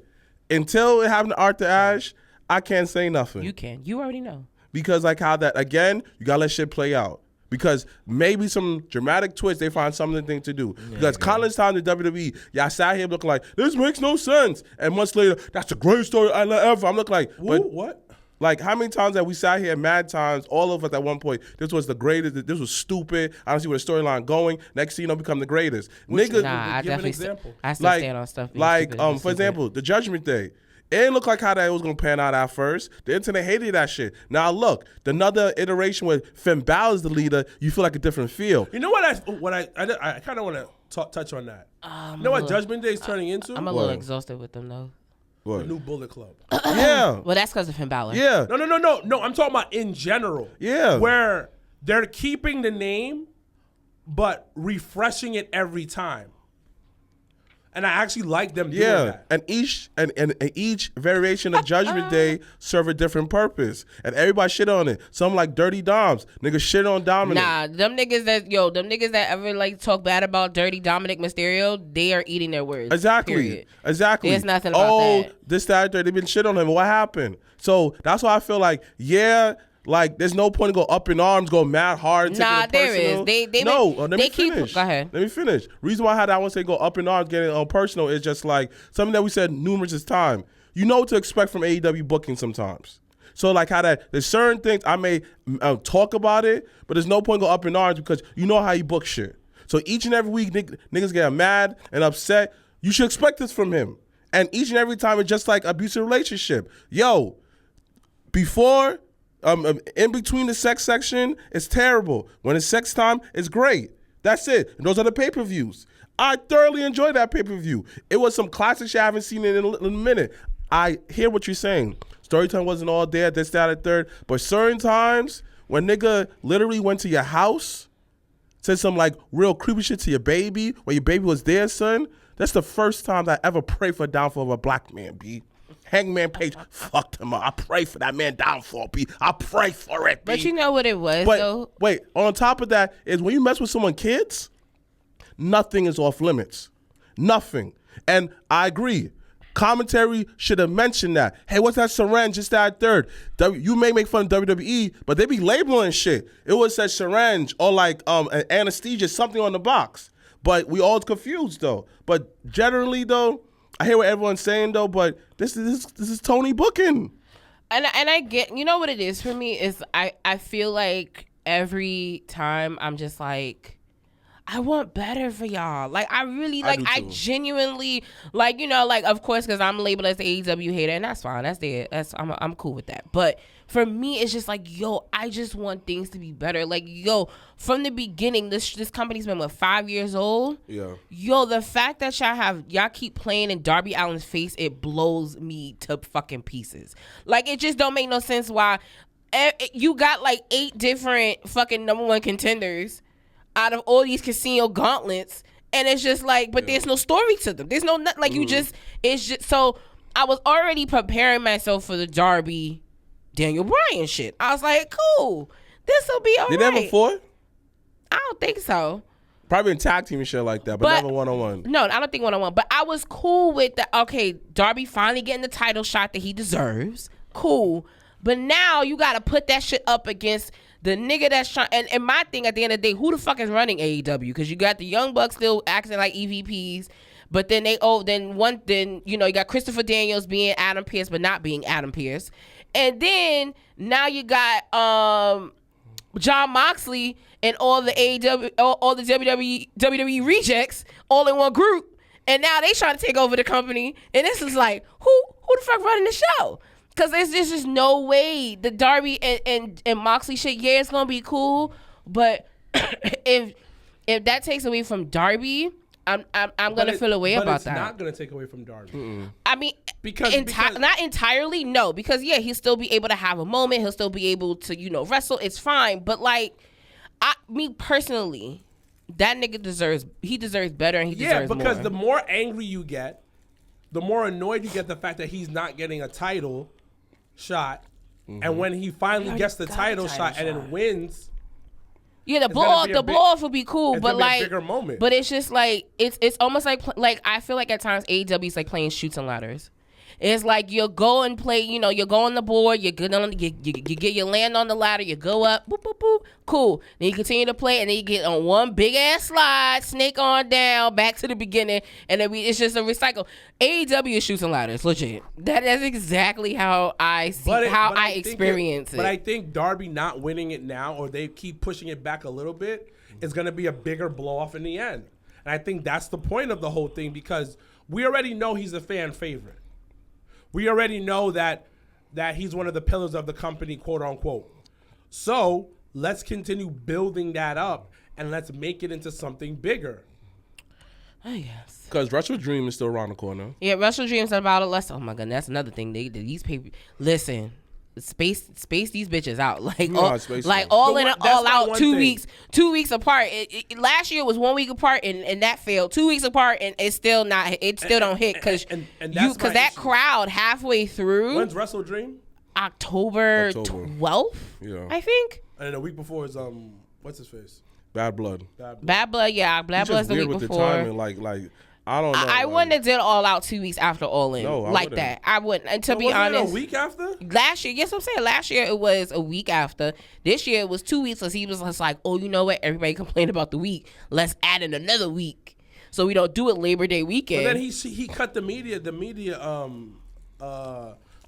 Until it happened to Arthur Ashe, I can't say nothing.
You can. You already know.
Because like how that, again, you got to let shit play out. Because maybe some dramatic twist, they find something to do. Because Colin's time to WWE, y'all sat here looking like, this makes no sense. And months later, that's the greatest story ever. I'm looking like,
what?
Like, how many times have we sat here mad times, all of us at one point, this was the greatest, this was stupid, I don't see where the storyline going, next thing you know, become the greatest.
Nigga,
I
give an
definitely
example.
I still stand on stuff.
Like, for example, the Judgment Day. It didn't look like how that was going to pan out at first. The internet hated that shit. Now, look, another iteration with Finn Balor's the leader, you feel like a different feel.
You know what I kind of want to touch on that. You know what Judgment Day is turning into?
I'm a little exhausted with them, though.
What?
The new Bullet Club.
Yeah.
Well, that's because of Finn Balor.
Yeah.
No. I'm talking about in general.
Yeah.
Where they're keeping the name, but refreshing it every time. And I actually like them doing that.
And each variation of Judgment Day serve a different purpose. And everybody shit on it. Some like Dirty Doms. Niggas shit on Dominic.
Nah, them niggas that ever like talk bad about Dirty Dominic Mysterio, they are eating their words.
Exactly.
Period.
Exactly.
There's nothing about that.
This, that, they've been shit on him. What happened? So that's why I feel like, like there's no point to go up in arms, go mad hard. And
Nah,
take it
there
personal.
is.
Let me finish.
Go ahead.
Let me finish. Reason why I had that one say go up in arms, getting personal is just like something that we said numerous times. You know what to expect from AEW booking sometimes. So like how there's certain things I may talk about it, but there's no point go up in arms because you know how you book shit. So each and every week niggas get mad and upset. You should expect this from him. And each and every time it's just like abusive relationship. Yo, before. In between the sex section, it's terrible. When it's sex time, it's great. That's it. And those are the pay-per-views. I thoroughly enjoyed that pay-per-view. It was some classic shit I haven't seen in a minute. I hear what you're saying. Storytelling wasn't all there, this, that, and third. But certain times, when nigga literally went to your house, said some like real creepy shit to your baby, when your baby was there, son, that's the first time I ever prayed for a downfall of a black man, B. Hangman Page fucked him up. I pray for that man downfall, B. I pray for it, B.
But you know what it was, though?
Wait, on top of that is when you mess with someone's kids, nothing is off limits. Nothing. And I agree. Commentary should have mentioned that. Hey, what's that syringe? Just that third. You may make fun of WWE, but they be labeling shit. It was that syringe or like an anesthesia, something on the box. But we all confused, though. But generally, though, I hear what everyone's saying though, but this is Tony booking.
And I get, you know what it is for me is I feel like every time I'm just like, I want better for y'all. Like I really like I genuinely like, you know, like of course because I'm labeled as the AEW hater and that's fine. That's there. I'm cool with that. But for me, it's just like, yo, I just want things to be better. Like, yo, from the beginning, this company's been, 5 years old?
Yeah.
Yo, the fact that y'all keep playing in Darby Allin's face, it blows me to fucking pieces. Like, it just don't make no sense why you got, like, 8 different fucking number 1 contenders out of all these casino gauntlets, and it's just like, but there's no story to them. There's no, like, it's just, so I was already preparing myself for the Darby Daniel Bryan shit. I was like, cool, this will be all right.
Did they ever fought?
I don't think so.
Probably in tag team and shit like that, but never one-on-one.
No, I don't think one-on-one. But I was cool with the, okay, Darby finally getting the title shot that he deserves. Cool. But now you got to put that shit up against the nigga that's trying. And my thing at the end of the day, who the fuck is running AEW? Because you got the Young Bucks still acting like EVPs. But then you got Christopher Daniels being Adam Pearce, but not being Adam Pearce. And then now you got Jon Moxley and all the AEW, all the WWE rejects all in one group. And now they trying to take over the company. And this is like, who the fuck running the show? Because there's just no way the Darby and Moxley shit, yeah, it's going to be cool. But if that takes away from Darby, I'm gonna feel a way about that.
It's not gonna take away from Darby.
Mm-mm.
I mean,
because
not entirely, no. Because yeah, he'll still be able to have a moment. He'll still be able to wrestle. It's fine. But like, me personally, that nigga deserves better, and he deserves more.
Yeah, because the more angry you get, the more annoyed you get the fact that he's not getting a title shot, and when he finally gets the title shot and then wins.
Yeah, the blow off would be cool, but like,
a bigger moment.
But it's just like it's almost like I feel like at times AEW is like playing shoots and ladders. It's like you'll go and play, you go on the board, you get your land on the ladder, you go up, boop boop boop, cool. Then you continue to play, and then you get on one big ass slide, snake on down, back to the beginning, and then it's just a recycle. AEW is shoots and ladders, legit. That's exactly how I see I experience it.
But I think Darby not winning it now, or they keep pushing it back a little bit, is going to be a bigger blow off in the end. And I think that's the point of the whole thing, because we already know he's a fan favorite. We already know that he's one of the pillars of the company, quote unquote. So let's continue building that up, and let's make it into something bigger.
I guess.
Because Wrestle Dream is still around the corner.
Yeah, Wrestle Dreams about it less. Oh my god, that's another thing. These people listen. Space these bitches out like all in all out 2 weeks 2 weeks apart. Last year was 1 week apart and that failed. 2 weeks apart and it's still don't hit because that crowd halfway through.
When's Wrestle Dream?
October 12th.
Yeah,
I think.
And a week before is what's his face?
Bad Blood.
Bad Blood. Yeah, Bad Blood's the week
with
before.
The timing, like I don't know.
I wouldn't have did All Out 2 weeks after All In that. I wouldn't. And to be honest,
a week after
last year. Yes, I'm saying last year it was a week after. This year it was 2 weeks. Because he was just like, oh, you know what? Everybody complained about the week. Let's add in another week so we don't do it Labor Day weekend.
But then he cut the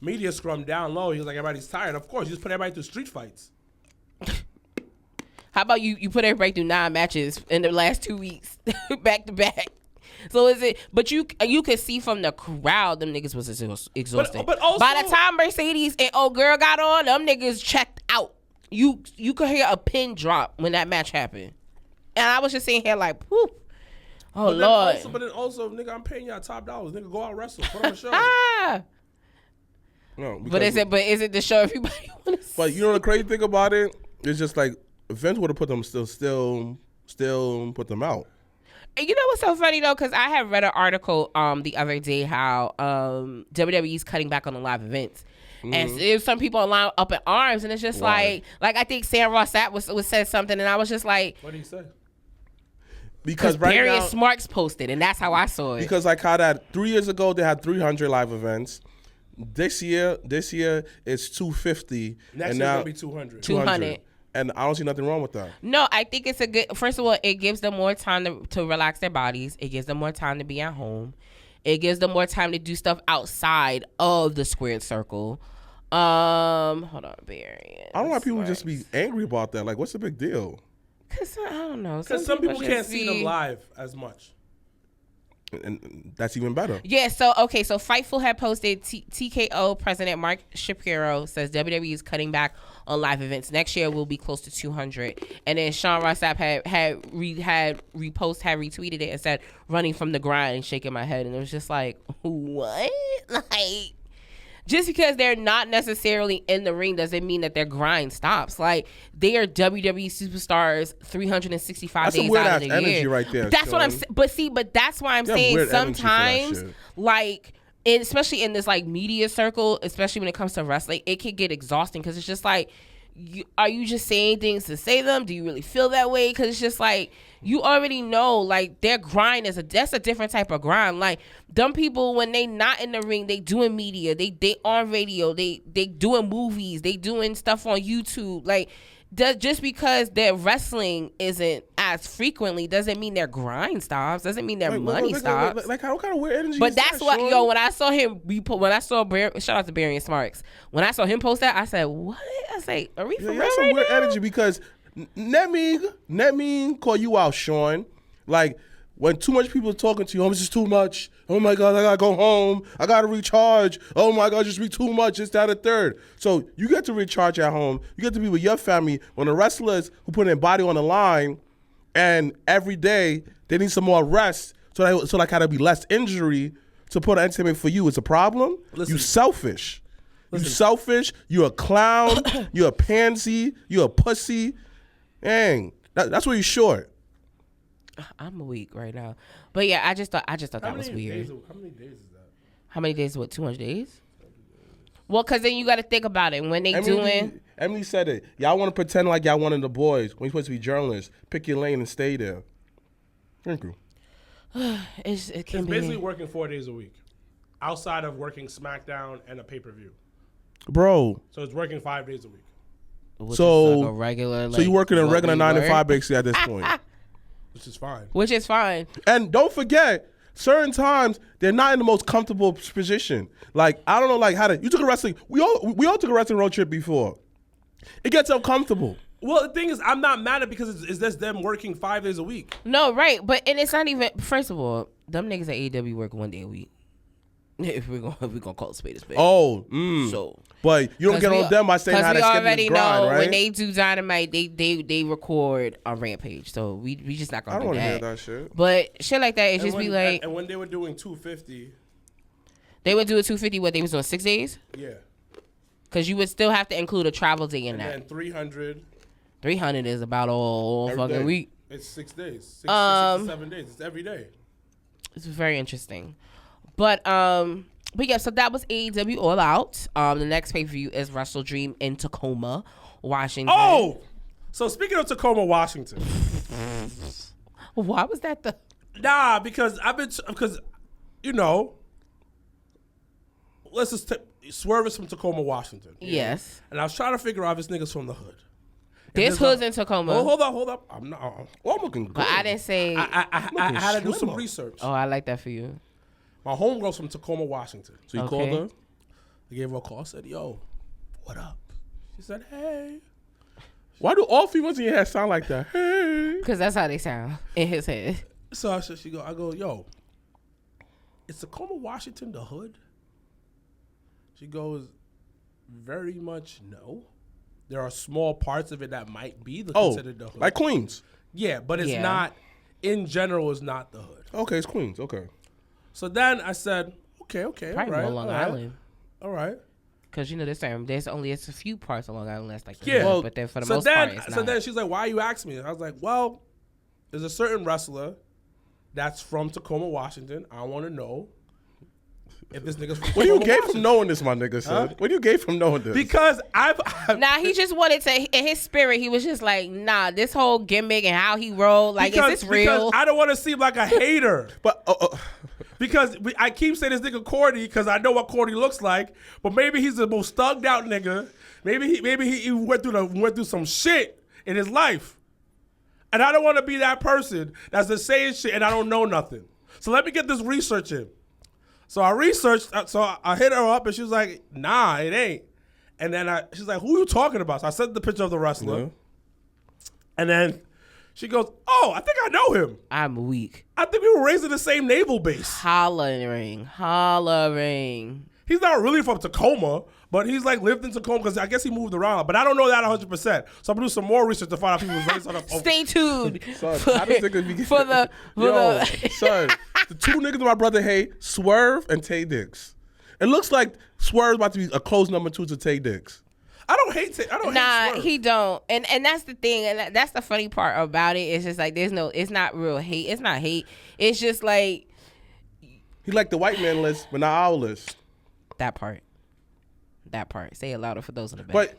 media scrum down low. He was like, everybody's tired. Of course, you just put everybody through street fights.
How about you put everybody through 9 matches in the last 2 weeks back to back? So is it? But you could see from the crowd, them niggas was exhausted.
But also,
by the time Mercedes and old girl got on, them niggas checked out. You could hear a pin drop when that match happened, and I was just sitting here like, whew. Oh Lord.
But then also, nigga, I'm paying y'all top dollars. Nigga, go out wrestle. Put on a show.
No,
but is it the show everybody want to see?
But you know the crazy thing about it? It's just like Vince would have put them still put them out.
You know what's so funny though? Because I had read an article the other day how WWE's cutting back on the live events, and there's some people online up in arms, and it's just like I think Sam Rossat was said something, and I was just like,
what did he say?
Because
Darius Smarks posted, and that's how I saw it.
Because like how that 3 years ago they had 300 live events. This year it's 250.
Next year gonna be 200.
200.
And I don't see nothing wrong with that.
No, I think it's a good. First of all, it gives them more time to relax their bodies. It gives them more time to be at home. It gives them more time to do stuff outside of the squared circle. Hold on, Barry.
I don't know why people just be angry about that. Like, what's the big deal?
Cause I don't know.
Because some people can't see them live as much.
And that's even better.
Yeah, so Fightful had posted TKO president Mark Shapiro says WWE is cutting back on live events. Next year will be close to 200. And then Sean Rossap had retweeted it and said, running from the grind and shaking my head. And it was just like, what? Like, just because they're not necessarily in the ring doesn't mean that their grind stops. Like, they are WWE superstars 365
that's
days
weird
out of the
energy
year.
right there.
That's what I'm saying. But that's why I'm saying sometimes, like, especially in this like media circle, especially when it comes to wrestling, it can get exhausting because it's just like, are you just saying things to say them? Do you really feel that way? Because it's just like, you already know, like, their grind that's a different type of grind. Like, them people, when they not in the ring, they doing media, they on radio, they doing movies, they doing stuff on YouTube. Like, just because their wrestling isn't as frequently doesn't mean their grind stops. Doesn't mean their money stops.
Like, what kind of weird energy?
But that's what, yo. When I saw him, shout out to Barry and Smarks. When I saw him post that, I said, "What?" I say, "Are we for real
that's some
right
weird
now?"
energy because let me call you out, Sean. Like, when too much people are talking to you, this is too much. Oh my God, I gotta go home. I gotta recharge. Oh my God, just be too much. It's that a third. So you get to recharge at home. You get to be with your family. When the wrestlers who put their body on the line, and every day they need some more rest, so like how to be less injury to put an entertainment for you. It's a problem.
Listen.
You selfish. You selfish. You're a clown. You're a pansy. You're a pussy. Dang, that's where you're short.
I'm weak right now, but yeah, I just thought that was weird.
How many days is that?
How many days? What, 200 days? Well, because then you got to think about it when they doing.
Emily said it. Y'all want to pretend like y'all one of the boys when you're supposed to be journalists. Pick your lane and stay there. Thank you.
It's
basically working 4 days a week, outside of working SmackDown and a pay-per-view.
Bro.
So it's working 5 days a week.
Which so like a regular. Like,
so you're working a regular 9 to 5 basically at this point.
Which is fine.
Which is fine.
And don't forget, certain times they're not in the most comfortable position. Like, I don't know, like how you took a wrestling. We all took a wrestling road trip before. It gets uncomfortable.
Well, the thing is, I'm not mad at it because it's just them working 5 days a week.
No, right, and it's not even. First of all, them niggas at AEW work 1 day a week. If we're gonna call it spade a spade.
Oh,
So,
but you don't get on them by saying how
we
to skip
already
this grind,
know
right?
when they do Dynamite, they record on Rampage. So we just not gonna
I don't
do
want to
that.
hear that shit.
But shit like that, it just be like.
And when they were doing 250,
They would do a 250. What they was doing 6 days?
yeah.
Because you would still have to include a travel day in
And
that.
then 300.
300 is about all
every
fucking
day.
week.
It's 6 days. 6 to 7 days. It's every day.
It's very interesting. But yeah, so that was AEW All Out. The next pay-per-view is Wrestle Dream in Tacoma, Washington.
Oh! So speaking of Tacoma, Washington.
Why was that the...
Nah, because you know, let's just Swerve is from Tacoma, Washington.
Yes.
And I was trying to figure out if this nigga's from the hood.
There's hoods in Tacoma.
Oh, hold up. I'm not.
Oh, I'm looking good.
But I didn't say...
I had to do some
slimmer.
research.
Oh, I like that for you.
My homegirl's from Tacoma, Washington.
So you
Okay.
called her?
I gave her a call. I said, yo, what up? She said, hey.
Why do all females in your head sound like that? Hey.
Because that's how they sound in his head.
So I go, yo, is Tacoma, Washington the hood? She goes, very much no. There are small parts of it that might be considered the hood.
Like Queens.
Yeah, but it's
Yeah.
not, in general, it's not the hood.
Okay, it's Queens. Okay.
So then I said, okay,
Probably
all right.
more Long
all right,
Island.
All right.
Because, you know, there's only a few parts of Long Island that's like
Yeah.
that,
Well,
but then for the
so
most
then,
part, it's
so
not.
then she's like, why you asking me? I was like, well, there's a certain wrestler that's from Tacoma, Washington. I want to know if this nigga's from
What do you
Tacoma,
gain from
Washington.
knowing this, my nigga, son? What do you gain from knowing this?
Because I've
Nah, he just wanted to, in his spirit, he was just like, nah, this whole gimmick and how he rolled, like, is this real?
Because I don't want to seem like a hater.
But
Because I keep saying this nigga Cody because I know what Cody looks like, but maybe he's the most thugged out nigga. Maybe he went through some shit in his life, and I don't want to be that person that's the same shit and I don't know nothing. So let me get this research in. So I researched. So I hit her up and she was like, "Nah, it ain't." And then she's like, "Who you talking about?" So I sent the picture of the wrestler,
Yeah.
and then she goes, "Oh, I think I know him.
I'm weak.
I think we were raised in the same naval base."
Hollering.
He's not really from Tacoma, but he's like lived in Tacoma because I guess he moved around. But I don't know that 100%. So I'm gonna do some more research to find out if he was raised on a.
Stay tuned
Son,
for,
how does nigga be
for the
son, the two niggas my brother hate, Swerve and Tay Diggs. It looks like Swerve's about to be a close number 2 to Tay Diggs.
I don't hate it. I don't hate
Nah,
Swerve.
he don't, and that's the thing, and that's the funny part about it. It's just like it's not real hate. It's not hate. It's just like
He like the white man list, but not our list.
that part. Say it louder for those in the back.
But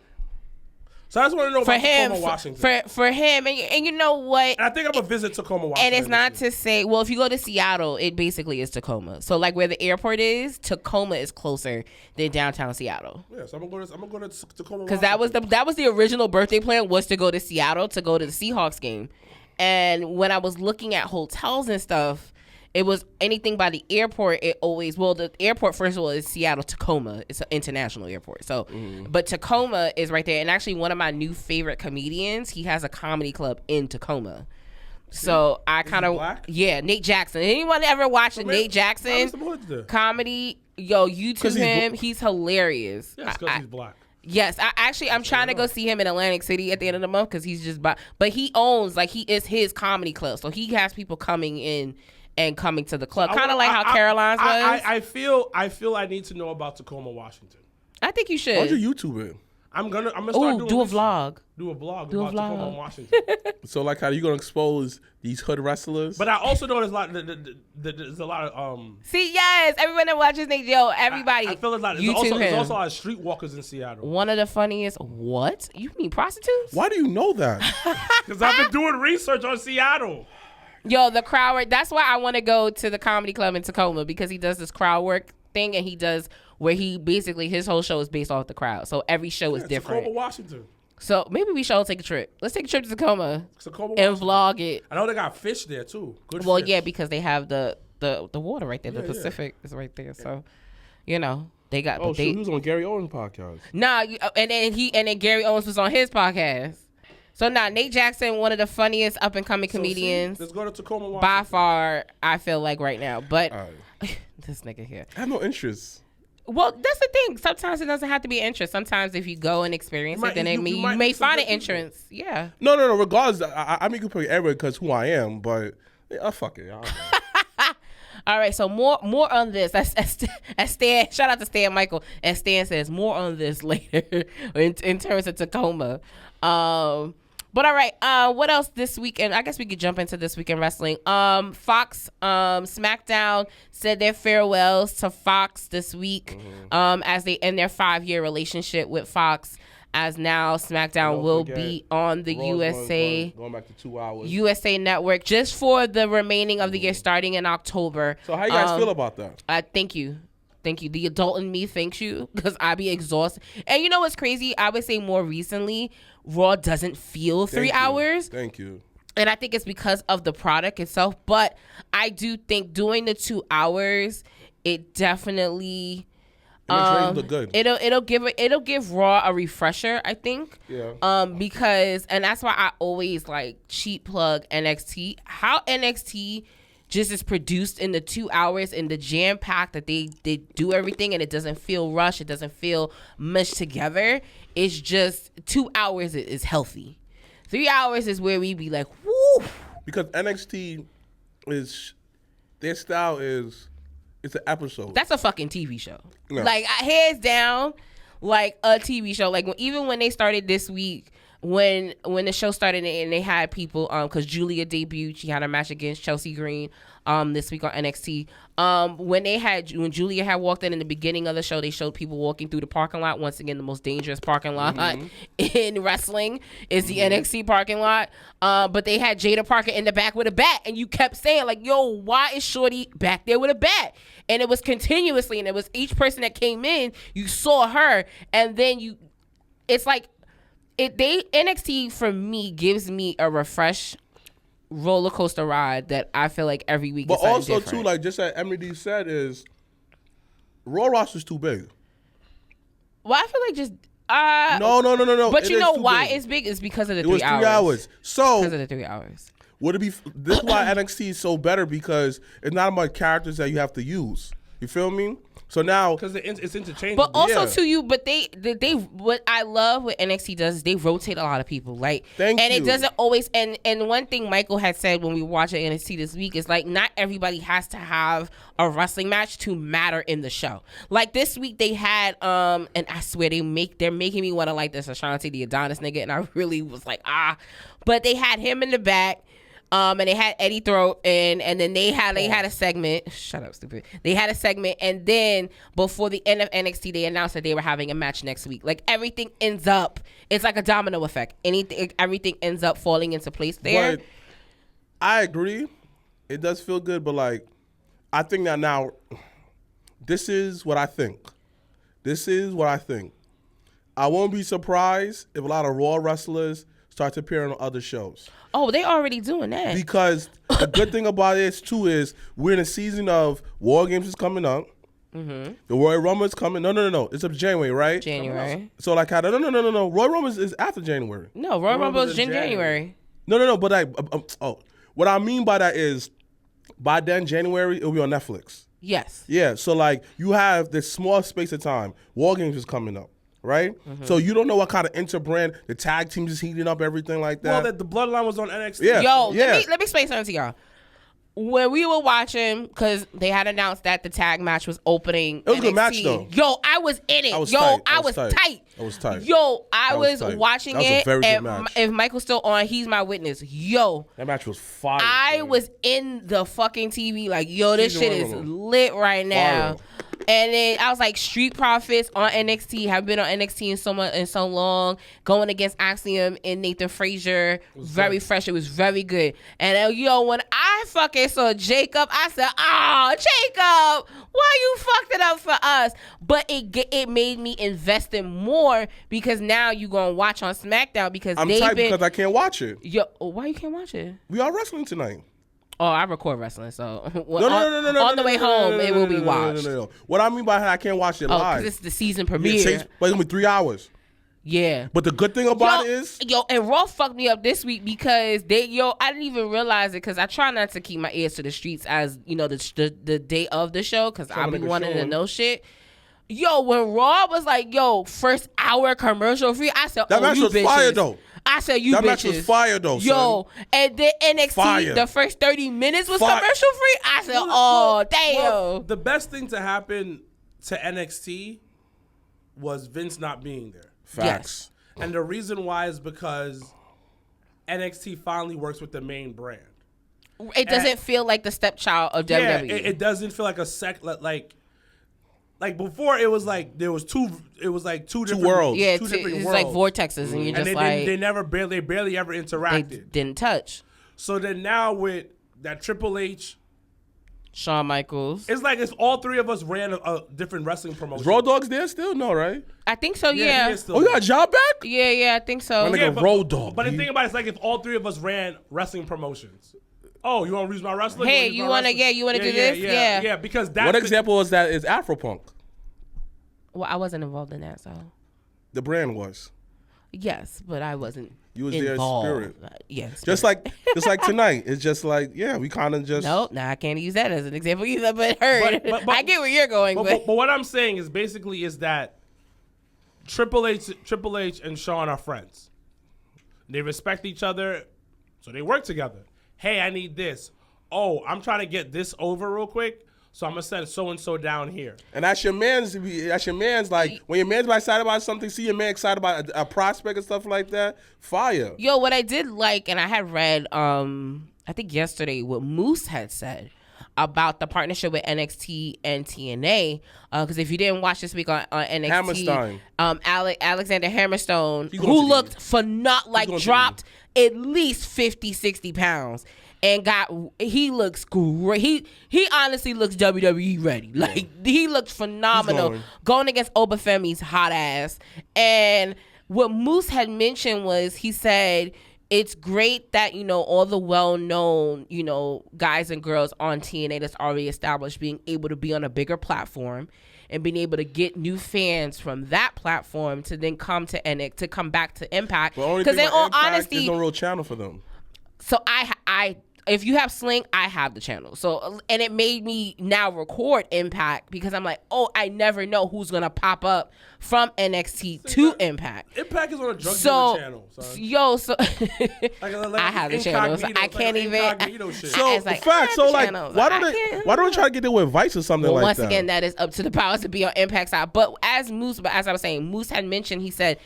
So I just want to know
for
about
him,
Tacoma, Washington.
for him, and you know what?
And I think I'm gonna visit Tacoma, Washington.
And it's not
this year.
to say, well, if you go to Seattle, it basically is Tacoma. So like where the airport is, Tacoma is closer than downtown Seattle.
Yeah, so I'm gonna go to Tacoma.
Because that was the original birthday plan, was to go to Seattle to go to the Seahawks game. And when I was looking at hotels and stuff, it was anything by the airport. The airport, first of all, is Seattle Tacoma. It's an international airport. So, but Tacoma is right there. And actually, one of my new favorite comedians, he has a comedy club in Tacoma. So I kind of, Nate Jackson. Anyone ever watched Nate Jackson comedy? Yo, YouTube him. He's hilarious.
Yeah, because he's black.
Yes, I'm trying to go see him in Atlantic City at the end of the month because he's just but he owns, like, he is his comedy club, so he has people coming in and coming to the club, kind of like how Caroline's was.
I feel I need to know about Tacoma, Washington.
I think you should.
why don't you YouTube it?
I'm gonna start doing
do a
research.
vlog.
Do a blog
Do a
about
vlog.
Tacoma, Washington.
So like how you gonna expose these hood wrestlers?
But I also know there's a lot of
See, yes, everyone that watches Nate Joe, everybody.
I feel there's
YouTube
there's
him.
also a lot of streetwalkers in Seattle.
One of the funniest. What? You mean prostitutes?
Why do you know that?
Because I've been doing research on Seattle.
Yo, the crowd work. That's why I want to go to the comedy club in Tacoma, because he does this crowd work thing, and he does where he basically, his whole show is based off the crowd. So every show is different.
Tacoma, Washington.
So maybe we should all take a trip. Let's take a trip to Tacoma
Tacoma,
and
Washington.
vlog it.
I know they got fish there too. Good
Well,
fish.
yeah, because they have the water right there. The
Yeah,
Pacific is right there. So, you know, they got.
He was on Gary Owens' podcast.
Nah, and then Gary Owens was on his podcast. So now Nate Jackson, one of the funniest up and coming comedians.
Let's go to Tacoma, Washington.
By far, I feel like right now. But
Right.
this nigga here.
I have no interest.
Well, that's the thing. Sometimes it doesn't have to be an interest. Sometimes if you go and experience it, then you may find an entrance. Yeah.
No. Regardless, I mean, you can put everywhere because who I am, but fuck it.
All right, so more on this. As Stan, shout out to Stan Michael. As Stan says, more on this later in terms of Tacoma. But all right, what else this weekend? I guess we could jump into this weekend wrestling. Fox, SmackDown said their farewells to Fox this week, as they end their 5-year relationship with Fox. As now SmackDown will be on the USA
going back to 2 hours.
USA Network just for the remaining of the year, starting in October.
So how you guys feel about that?
Thank you. The adult in me thanks you, because I be exhausted. And you know what's crazy? I would say more recently, Raw doesn't feel 3 hours.
Thank you.
And I think it's because of the product itself. But I do think doing the 2 hours, it definitely...
It makes ratings look good.
It'll give Raw a refresher, I think.
Yeah.
Because, and that's why I always like cheap plug NXT. How NXT just is produced in the 2 hours in the jam pack that they do everything, and it doesn't feel rushed. It doesn't feel mushed together. It's just 2 hours is healthy. 3 hours is where we be like, woo.
Because NXT is, their style is, it's an episode.
That's a fucking TV show.
No.
Like, hands down, like a TV show. Like, even when they started this week, when the show started and they had people, because Julia debuted, she had a match against Chelsea Green this week on NXT. When Julia had walked in the beginning of the show, they showed people walking through the parking lot. Once again, the most dangerous parking lot in wrestling is the NXT parking lot. But they had Jada Parker in the back with a bat, and you kept saying like, yo, why is Shorty back there with a bat? And it was continuously, and it was each person that came in, you saw her, and then it's like, NXT for me gives me a refresh roller coaster ride that I feel like every week.
But
is something
also
different.
too, like just as Emily said, is Raw roster's too big.
Well, I feel like just
No.
But you know why
big.
it's big? It's because of the
It was
3 hours.
3 hours. So
because of the 3 hours.
Would it be? This is why NXT is so better, because it's not about characters that you have to use. You feel me? So now,
because it's interchangeable.
But also they what I love what NXT does is they rotate a lot of people. Like, it doesn't always. And one thing Michael had said when we were watching NXT this week is like, not everybody has to have a wrestling match to matter in the show. Like this week they had and I swear they're making me want to like this Ashanti the Adonis nigga, and I really was like but they had him in the back. And they had Eddie Throat, and then they had a segment. Shut up, stupid. They had a segment, and then before the end of NXT, they announced that they were having a match next week. Like everything ends up, it's like a domino effect. Everything ends up falling into place there.
But I agree, it does feel good, but like, I think that now, this is what I think. I won't be surprised if a lot of Raw wrestlers start to appear on other shows.
Oh, they already doing that.
Because the good thing about it too is we're in a season of War Games is coming up. Mm-hmm. The Royal Rumble is coming. No. It's up January, right?
January.
So like, no. Royal Rumble is after January.
No, Royal Rumble is in January.
No. But what I mean by that is, by then January it'll be on Netflix.
Yes.
Yeah. So like, you have this small space of time. War Games is coming up. Right? Mm-hmm. So you don't know what kind of interbrand, the tag teams is heating up, everything like that.
Well, the Bloodline was on NXT.
Yeah.
Yo, let me explain something to y'all. When we were watching, because they had announced that the tag match was opening.
It was
NXT.
a good match, though.
Yo, I was in it. I was tight. Yo, I was watching it. And if Michael's still on, he's my witness. Yo.
That match was fire.
I was in the fucking TV like, yo, this shit is lit right now. Fire. And then I was like, Street Profits on NXT, have been on NXT in so long, going against Axiom and Nathan Frazier, very fresh. It was very good. And when I fucking saw Jacob, I said, "Oh, Jacob, why you fucked it up for us?" But it made me invest in more, because now you gonna watch on SmackDown because
I'm tight because I can't watch it.
Yo, why you can't watch it?
We are wrestling tonight.
Oh, I record wrestling, so
no.
On the way home, it will be watched.
No. What I mean by I can't watch it live.
Because it's the season premiere.
But it's gonna be 3 hours.
Yeah.
But the good thing about it is,
and Raw fucked me up this week because I didn't even realize it because I try not to keep my ears to the streets as the day of the show because I be wanting to know shit. Yo, when Raw was like, first hour commercial free, I said,
that match was
bitches.
fire though.
I said, you
that
bitches.
match was fire though.
Yo,
son.
and then NXT,
fire.
the first 30 minutes was commercial free. I said, damn.
Well, the best thing to happen to NXT was Vince not being there.
Facts.
Yes. And the reason why is because NXT finally works with the main brand.
It doesn't feel like the stepchild of WWE.
It doesn't feel like like before it was like there was two different
worlds.
Yeah,
two different
it's
worlds.
like vortexes and you're just
they barely ever interacted.
They didn't touch.
So then now with that Triple H,
Shawn Michaels.
it's like it's all three of us ran a different wrestling promotion.
Is Road Dogs there still? No, right?
I think so,
he
yeah.
is still
Oh, you
there.
got a job back?
Yeah, I think so.
My nigga Road Dog.
But the thing about it is like if all three of us ran wrestling promotions. Oh, you want to use my wrestling?
Hey, you want to do this?
Yeah, because that's
what example is that? Is Afropunk?
Well, I wasn't involved in that, so.
The brand was.
Yes, but I wasn't.
You was
involved.
there in spirit.
Yes.
Just like tonight. It's just like, we kind of just.
Nope, I can't use that as an example either, but I get where you're going.
But what I'm saying is basically is that Triple H and Shawn are friends. They respect each other, so they work together. Hey, I need this. Oh, I'm trying to get this over real quick, so I'm gonna send so and so down here.
And that's your man's. Like when your man's excited about something, see your man excited about a prospect and stuff like that. Fire.
Yo, what I did like, and I had read, I think yesterday, what Moose had said about the partnership with NXT and TNA. Because if you didn't watch this week on NXT,
Hammerstein.
Alexander Hammerstone, who looked phenomenal, dropped at least 50, 60 pounds. And he looks great. He honestly looks WWE ready. Like, he looks phenomenal. Going against Obafemi's hot ass. And what Moose had mentioned was, he said, it's great that, all the well-known, guys and girls on TNA that's already established being able to be on a bigger platform and being able to get new fans from that platform to then come to NXT, to come back to Impact.
Because in all honesty, there's no real channel for them.
So I if you have Sling, I have the channel. So, and it made me now record Impact because I'm like, I never know who's gonna pop up from NXT to Impact.
Impact is on a drug dealer channel.
I have the channel. So I can't even.
So the fact, why don't they try to get there with Vice or something like that?
Once again, that is up to the powers to be on Impact side. But as I was saying, Moose had mentioned, he said,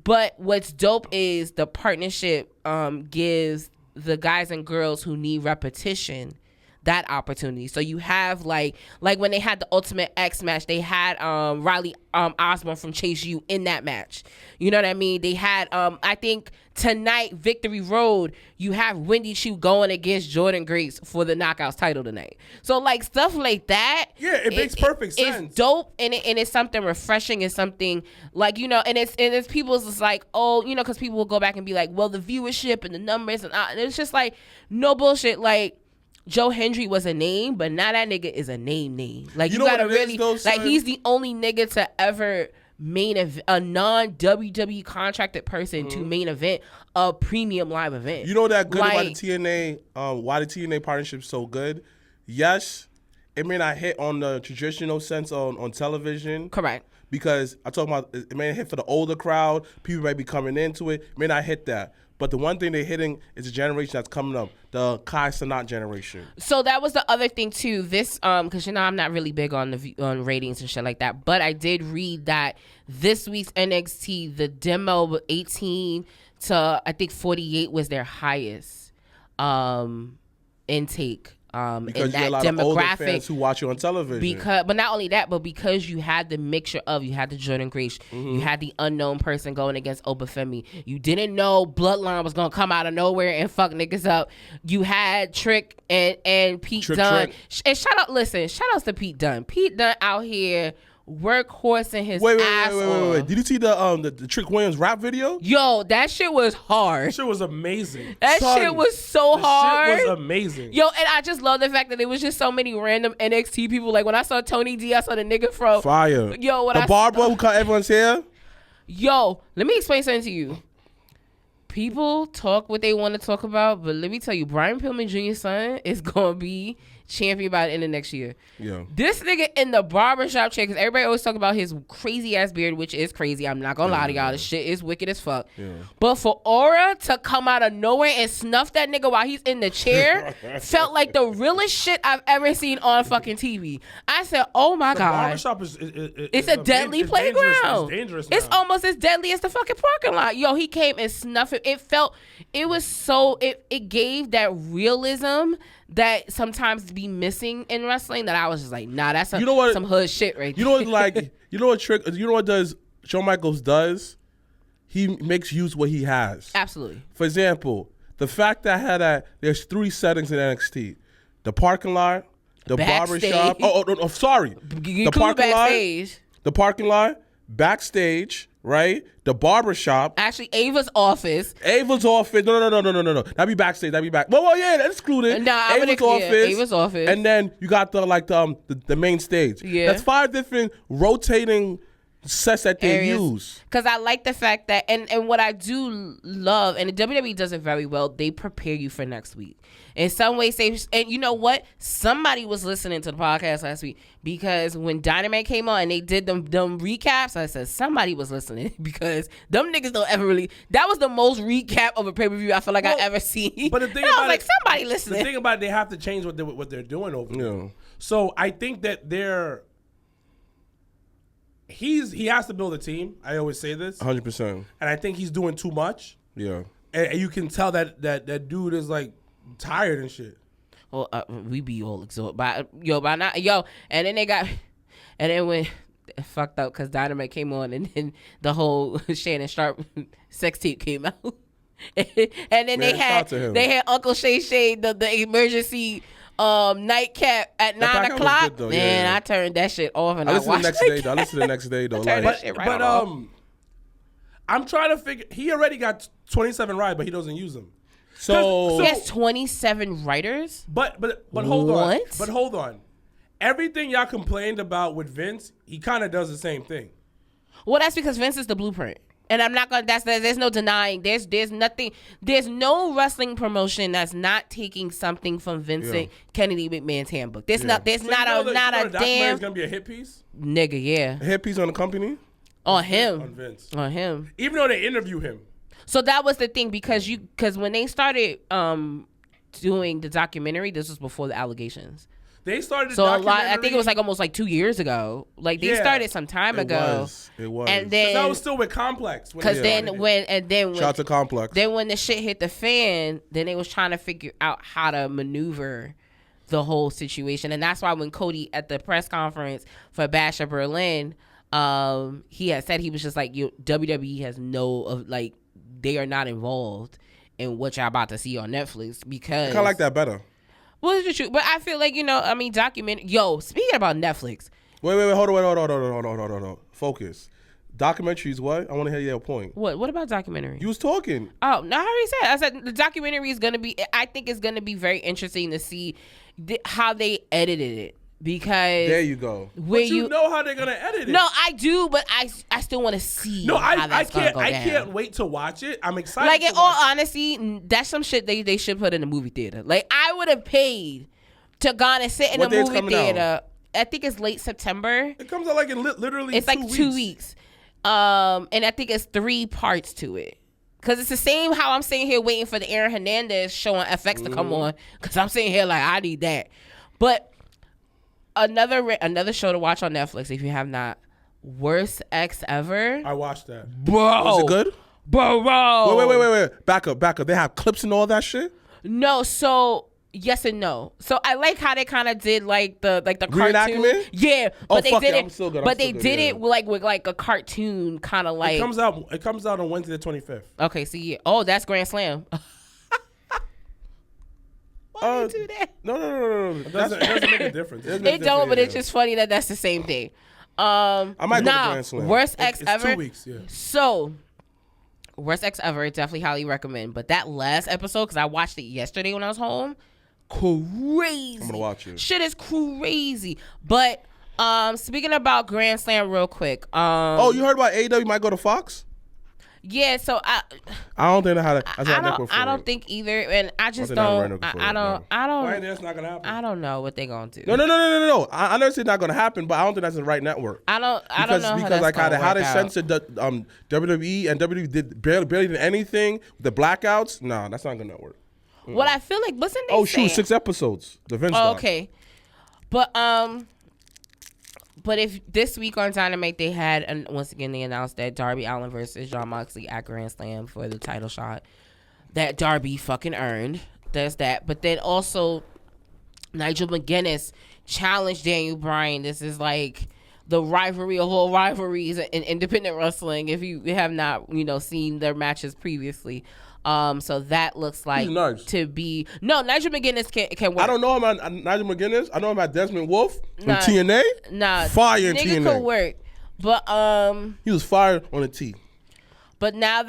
but what's dope is the partnership gives the guys and girls who need repetition that opportunity. So you have like when they had the Ultimate X match, they had Riley Osborne from Chase U in that match. You know what I mean? They had I think tonight, Victory Road, you have Wendy Chu going against Jordan Grace for the Knockouts title tonight. So like stuff like that.
Yeah, it makes perfect sense.
It's dope and it's something refreshing. It's something like, and it's people's just like, because people will go back and be like, well, the viewership and the numbers and it's just like no bullshit. Like, Joe Hendry was a name, but now that nigga is a name. Like, you gotta really, like, he's the only nigga to ever a non-WWE contracted person to main event a premium live event.
You know that good about the TNA, why the TNA partnership's so good? Yes, it may not hit on the traditional sense on television.
Correct.
Because I'm talking about, it may hit for the older crowd. People might be coming into it. It may not hit that. But the one thing they're hitting is the generation that's coming up, the Kai Cenat generation.
So that was the other thing too. This, because I'm not really big on on ratings and shit like that. But I did read that this week's NXT, the demo 18 to I think 48 was their highest intake.
Because
in that
you got a lot of older fans who watch you on television.
But not only that, but because you had the mixture of, you had the Jordan Grace, you had the unknown person going against Obafemi. You didn't know Bloodline was going to come out of nowhere and fuck niggas up. You had Trick and Pete Dunne. And shout outs to Pete Dunne. Pete Dunne out here workhorsing his ass off.
Wait. Did you see the Trick Williams rap video?
Yo, that shit was hard.
That shit was amazing.
That shit was so hard.
Shit was amazing.
Yo, and I just love the fact that it was just so many random NXT people. Like when I saw Tony D, I saw the nigga from
Fire.
Yo,
the barber who cut everyone's hair.
Yo, let me explain something to you. People talk what they want to talk about, but let me tell you, Brian Pillman Jr.'s son is going to be champion by the end of next year.
Yeah.
This nigga in the barbershop chair, because everybody always talk about his crazy ass beard, which is crazy. I'm not going to lie to y'all. This shit is wicked as fuck. Yeah. But for Aura to come out of nowhere and snuff that nigga while he's in the chair felt like the realest shit I've ever seen on fucking TV. I said, oh my God.
Barbershop
it's a deadly playground.
It's dangerous now.
It's almost as deadly as the fucking parking lot. Yo, he came and snuffed it. It was so, it gave that realism that sometimes be missing in wrestling that I was just like, nah, that's some hood shit right there.
You know what, like, you know what does Shawn Michaels does? He makes use what he has.
Absolutely.
For example, the fact that there's 3 settings in NXT: the parking lot, the barbershop. Oh, sorry. The parking lot, backstage, right? The barbershop.
Actually, Ava's office.
No. That'd be backstage. Well, yeah, that's excluded.
Nah, Ava's office.
And then you got the main stage.
Yeah.
That's 5 different rotating sets that they use.
Because I like the fact that, and what I do love, and the WWE does it very well, they prepare you for next week. In some ways, and you know what? Somebody was listening to the podcast last week, because when Dynamite came on and they did them recaps, I said somebody was listening, because them niggas don't ever really. That was the most recap of a pay-per-view I feel like I ever seen.
But the thing
I was like, somebody listening.
The thing about it, they have to change what they're doing over there. So I think that he has to build a team. I always say this
100%, and
I think he's doing too much.
Yeah,
and you can tell that dude is like tired and shit.
Well, we be all exhausted by now, and then when fucked up because Dynamite came on, and then the whole Shannon Sharp sex tape came out, and then they had Uncle Shay the emergency nightcap at 9 o'clock. Good, man, I turned that shit off and I watched it.
I listened the next day though.
I'm trying to figure. He already got 27 rides, but he doesn't use them.
So he has 27 writers.
But hold on. But hold on. Everything y'all complained about with Vince, he kind of does the same thing.
Well, that's because Vince is the blueprint. And I'm not gonna. There's no denying. There's nothing. There's no wrestling promotion that's not taking something from Vincent Kennedy McMahon's handbook. There's not. There's
so
not a damn.
It's gonna be a hit piece.
Nigga, yeah.
A hit piece on the company.
On him.
On Vince.
On him.
Even though they interview him.
So that was the thing, because when they started doing the documentary, this was before the allegations.
They started the
documentary. I think it was like almost like 2 years ago. Like they started some time ago.
It was.
And then
that was still with Complex.
Because then
shout out to Complex.
Then when the shit hit the fan, then they was trying to figure out how to maneuver the whole situation, and that's why when Cody at the press conference for Bash of Berlin, he had said he was just like, WWE has they are not involved in what y'all about to see on Netflix, because I
kind of like that better.
Well, it's the truth, but I feel like speaking about Netflix.
Wait, hold on. Focus. Documentaries, what? I want to hear your point.
What about documentary?
You was talking.
Oh, no, I already said. I said the documentary is gonna be. I think it's gonna be very interesting to see how they edited it. Because
there you go.
But you know how they're gonna edit it.
No, I do, but I still want to see. No,
I can't wait to watch it. I'm excited.
Like, in all honesty, that's some shit they should put in the movie theater. Like, I would have paid to go and sit in the movie theater. Out? I think it's late September.
It comes out like in literally.
It's 2 weeks. 2 weeks. And I think it's 3 parts to it. Cause it's the same how I'm sitting here waiting for the Aaron Hernandez show on FX to come on. Cause I'm sitting here like, I need that. But another show to watch on Netflix if you have not. Worst Ex Ever.
I watched that.
Bro.
Was it good?
Bro.
Wait. Back up. They have clips and all that shit?
No, so yes and no. So I like how they kind of did like the cartoon. Yeah, but they did it. I'm still good. But they did it with like a cartoon kind of like.
It comes out on Wednesday the 25th.
Okay, so yeah. Oh, that's Grand Slam. Why do you do that?
No.
It doesn't make a difference.
It don't, but it's just funny that that's the same thing.
I might go to Grand Slam.
Worst Ex Ever.
2 weeks, yeah.
So, Worst Ex Ever, definitely highly recommend. But that last episode, because I watched it yesterday when I was home, crazy.
I'm gonna watch it.
Shit is crazy. But Speaking about Grand Slam real quick.
Oh, you heard about AEW might go to Fox?
Yeah, so I
don't think I
don't think either, and I just
I
don't.
Why that's not gonna happen?
I don't know what they're gonna do.
No. I never said it's not gonna happen, but I don't think that's the right network.
I don't know
because
like
how they censored the WWE and WWE did barely did anything. The blackouts, nah, that's not gonna work.
What I feel like, wasn't they?
Oh shoot, 6 episodes. The Vince.
Oh, okay, But if this week on Dynamite they had, and once again they announced that Darby Allin versus Jon Moxley at Grand Slam for the title shot, that Darby fucking earned. There's that. But then also Nigel McGuinness challenged Daniel Bryan. This is like the rivalry of all rivalries in independent wrestling. If you have not, seen their matches previously. So that looks like to be Nigel McGuinness can work.
I don't know him at Nigel McGuinness. I know him at Desmond Wolf from TNA. Fire in TNA.
Could work, but
he was fired on a T.
But now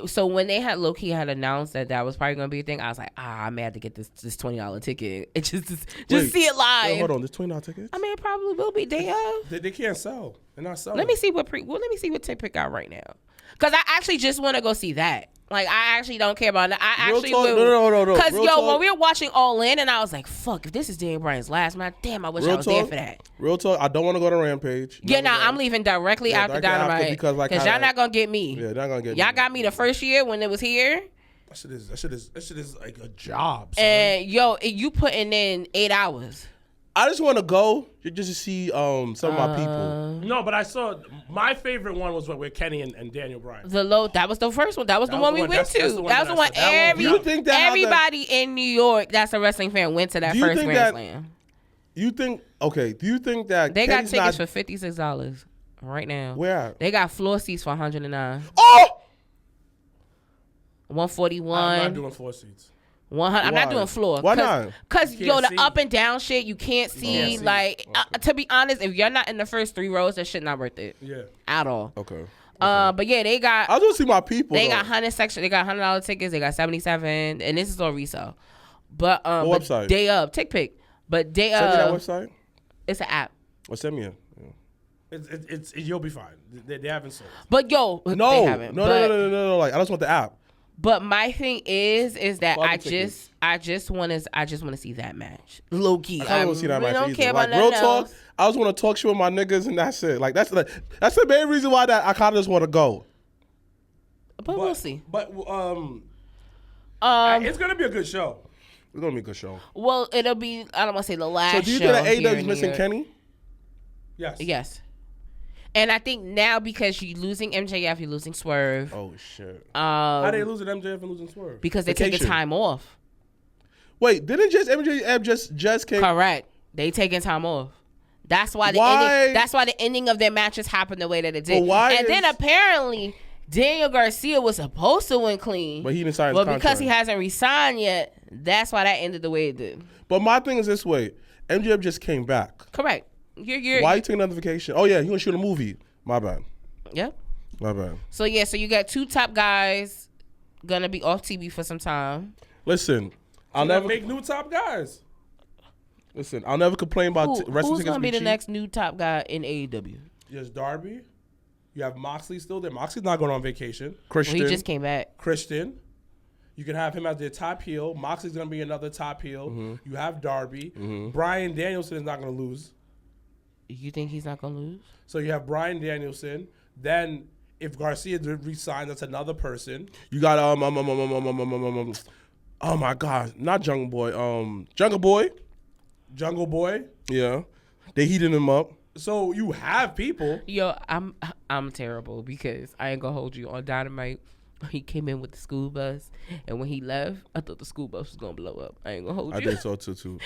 So when they had Low-key had announced that was probably gonna be a thing, I was like, I'm mad to get this $20 ticket. It just see it live.
Wait, hold on, this $20 ticket?
I mean, it probably will be day of.
They can't sell. They're not selling.
Let me see what Tick got right now, because I actually just want to go see that. Like, I actually don't care about that. I actually will.
No.
Because, when we were watching All In, and I was like, fuck, if this is Daniel Bryan's last match, damn, I wish I was there for that.
Real talk, I don't want to go to Rampage.
Yeah, I'm leaving directly after Dynamite. Because y'all not going to get me.
Yeah, not going to get me.
Y'all got me the first year when it was here.
That shit is like a job, son.
And, you putting in 8 hours.
I just want to go just to see some of my people.
No, but I saw my favorite one was with Kenny and Daniel Bryan.
That was the first one. That was the one we went to. That was the one everybody in New York that's a wrestling fan went to that first Grand Slam.
Do you think that
they got tickets for $56 right now?
Where?
They got floor seats for $109.
Oh!
$141.
I'm not doing floor seats.
100. I'm not doing floor.
Why not?
Because the up and down shit you can't see. To be honest, if you're not in the first 3 rows, that shit not worth it.
Yeah.
At all.
Okay.
But yeah, they got.
I was gonna see my people.
They got 100 section. They got $100 tickets. They got 77, and this is on resale. But
what website?
Day of TickPick. But day of.
Send me that website.
It's an app.
Well, send me it.
It's you'll be fine. They haven't sold.
But they haven't.
No. Like, I just want the app.
But my thing is that I just want to see that match. Low key.
I don't want to see that match.
Don't care
like,
about nothing else.
I just want to talk shit with my niggas, and that's it. Like, that's the main reason why I kind of just want to go.
But we'll see.
But it's gonna be a good show.
It's gonna be a good show.
Well, it'll be. I don't want to say the last.
So do you think that AEW is missing Kenny?
Yes.
Yes. And I think now because you're losing MJF, you're losing Swerve.
Oh shit!
How they losing MJF and losing Swerve?
Because they taking time off.
Wait, didn't MJF just came?
Correct. They taking time off. That's why the ending of their matches happened the way that it did. Then apparently Daniel Garcia was supposed to win clean,
but he didn't sign his contract.
Because he hasn't resigned yet, that's why that ended the way it did.
But my thing is this way: MJF just came back.
Correct.
Why are you taking another vacation? Oh yeah, he gonna shoot a movie. My bad.
Yep.
My bad.
So yeah, you got 2 top guys gonna be off TV for some time.
Listen, I'll never
make new top guys.
Listen, I'll never complain about wrestling.
Who's gonna be the next new top guy in AEW?
Yes, Darby. You have Moxley still there. Moxley's not going on vacation.
Christian.
Well, he just came back.
Christian. You can have him as their top heel. Moxley's gonna be another top heel.
Mm-hmm.
You have Darby. Bryan Danielson is not gonna lose.
You think he's not gonna lose?
So you have Bryan Danielson. Then if Garcia resigns, that's another person.
You got oh my God, not Jungle Boy. Jungle Boy.
Jungle Boy.
Yeah, they heated him up.
So you have people.
Yo, I'm terrible because I ain't gonna hold you on Dynamite. He came in with the school bus, and when he left, I thought the school bus was gonna blow up. I ain't gonna hold you.
I think so too.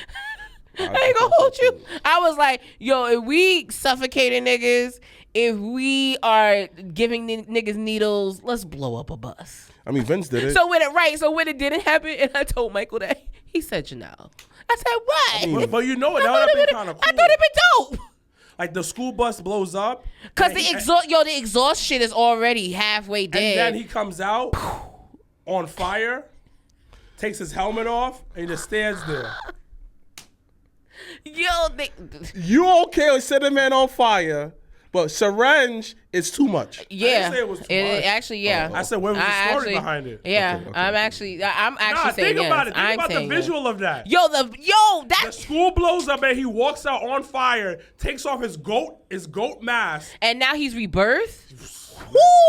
I ain't gonna hold you. I was like, yo, if we suffocating niggas, if we are giving niggas needles, let's blow up a bus.
I mean, Vince did it.
So when it didn't happen, and I told Michael that, he said, Janelle. I said, what?
I mean, but you know what? That would have been kind of cool.
I thought it'd been dope.
Like the school bus blows up.
Cause the exhaust shit is already halfway dead.
And then he comes out on fire, takes his helmet off, and he just stands there.
Yo,
You okay with setting a man on fire, but syringe is too much.
yeah.
I didn't say it was too much.
Actually, yeah.
I said, what was the story behind it?
Yeah,
Okay.
I'm actually
Nah,
saying
think about
yes.
it. Think
I'm
about the
saying yes.
visual of that.
Yo,
The
that,
school blows up and he walks out on fire, takes off his goat mask.
and now he's rebirthed.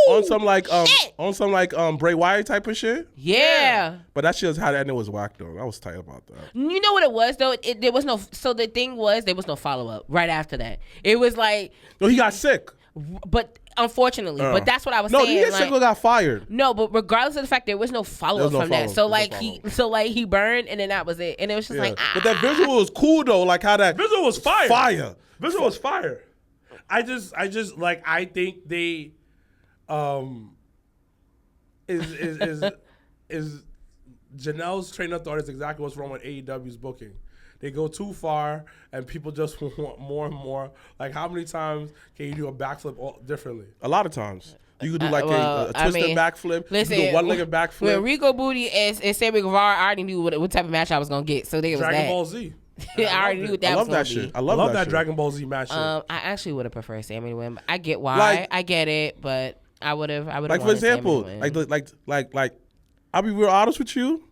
On some
Shit.
Bray Wyatt type of shit.
Yeah.
But that shit was how that ending was whacked though. I was tight about that.
You know what it was though? There was no. So the thing was, there was no follow up right after that. It was like,
No, he got sick.
but unfortunately, but that's what I was
No,
saying.
he got sick or got fired.
No, but regardless of the fact, there was no follow up
There was no
from that. So
follow-up.
like he burned, and then that was it. And it was just like,
But that visual was cool though. Like how that
Visual was fire.
Fire.
Visual was fire. I just like, I think they is Janelle's train of thought is exactly what's wrong with AEW's booking. They go too far, and people just want more and more. Like, how many times can you do a backflip differently?
A lot of times. You could do like a twisted backflip.
Listen,
you could do a one-legged backflip.
When Rico Booty and Sammy Guevara, I already knew what type of match I was gonna get. So there was
Dragon
that.
Ball Z.
I already knew what that
I
was
love
gonna
that
be.
shit. I
I
love
love that
shit.
Dragon Ball Z match.
I actually would have preferred Sammy to win. I get why.
Like-
I get it, but I would have.
Like for example, like I'll be real honest with you.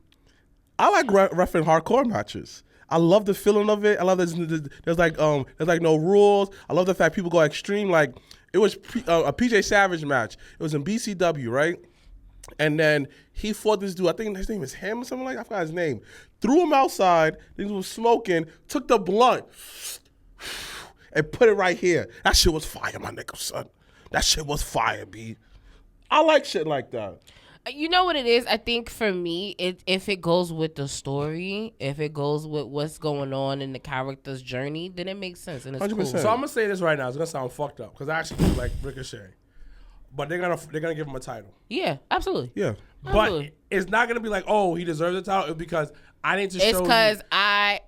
I like reffing hardcore matches. I love the feeling of it. I love there's like no rules. I love the fact people go extreme. Like it was a PJ Savage match. It was in BCW, right? And then he fought this dude. I think his name is Ham or something like that. I forgot his name. Threw him outside. Things was smoking. Took the blunt and put it right here. That shit was fire, my nigga, son. That shit was fire, B. I like shit like that.
You know what it is? I think for me, if it goes with the story, if it goes with what's going on in the character's journey, then it makes sense and it's
100%.
cool.
So I'm gonna say this right now. It's gonna sound fucked up because I actually feel like Ricochet, but they're gonna give him a title.
Yeah, absolutely.
Yeah.
But
Absolutely.
it's not gonna be like, oh, he deserves the title. It's because I need to show.
It's because
you
I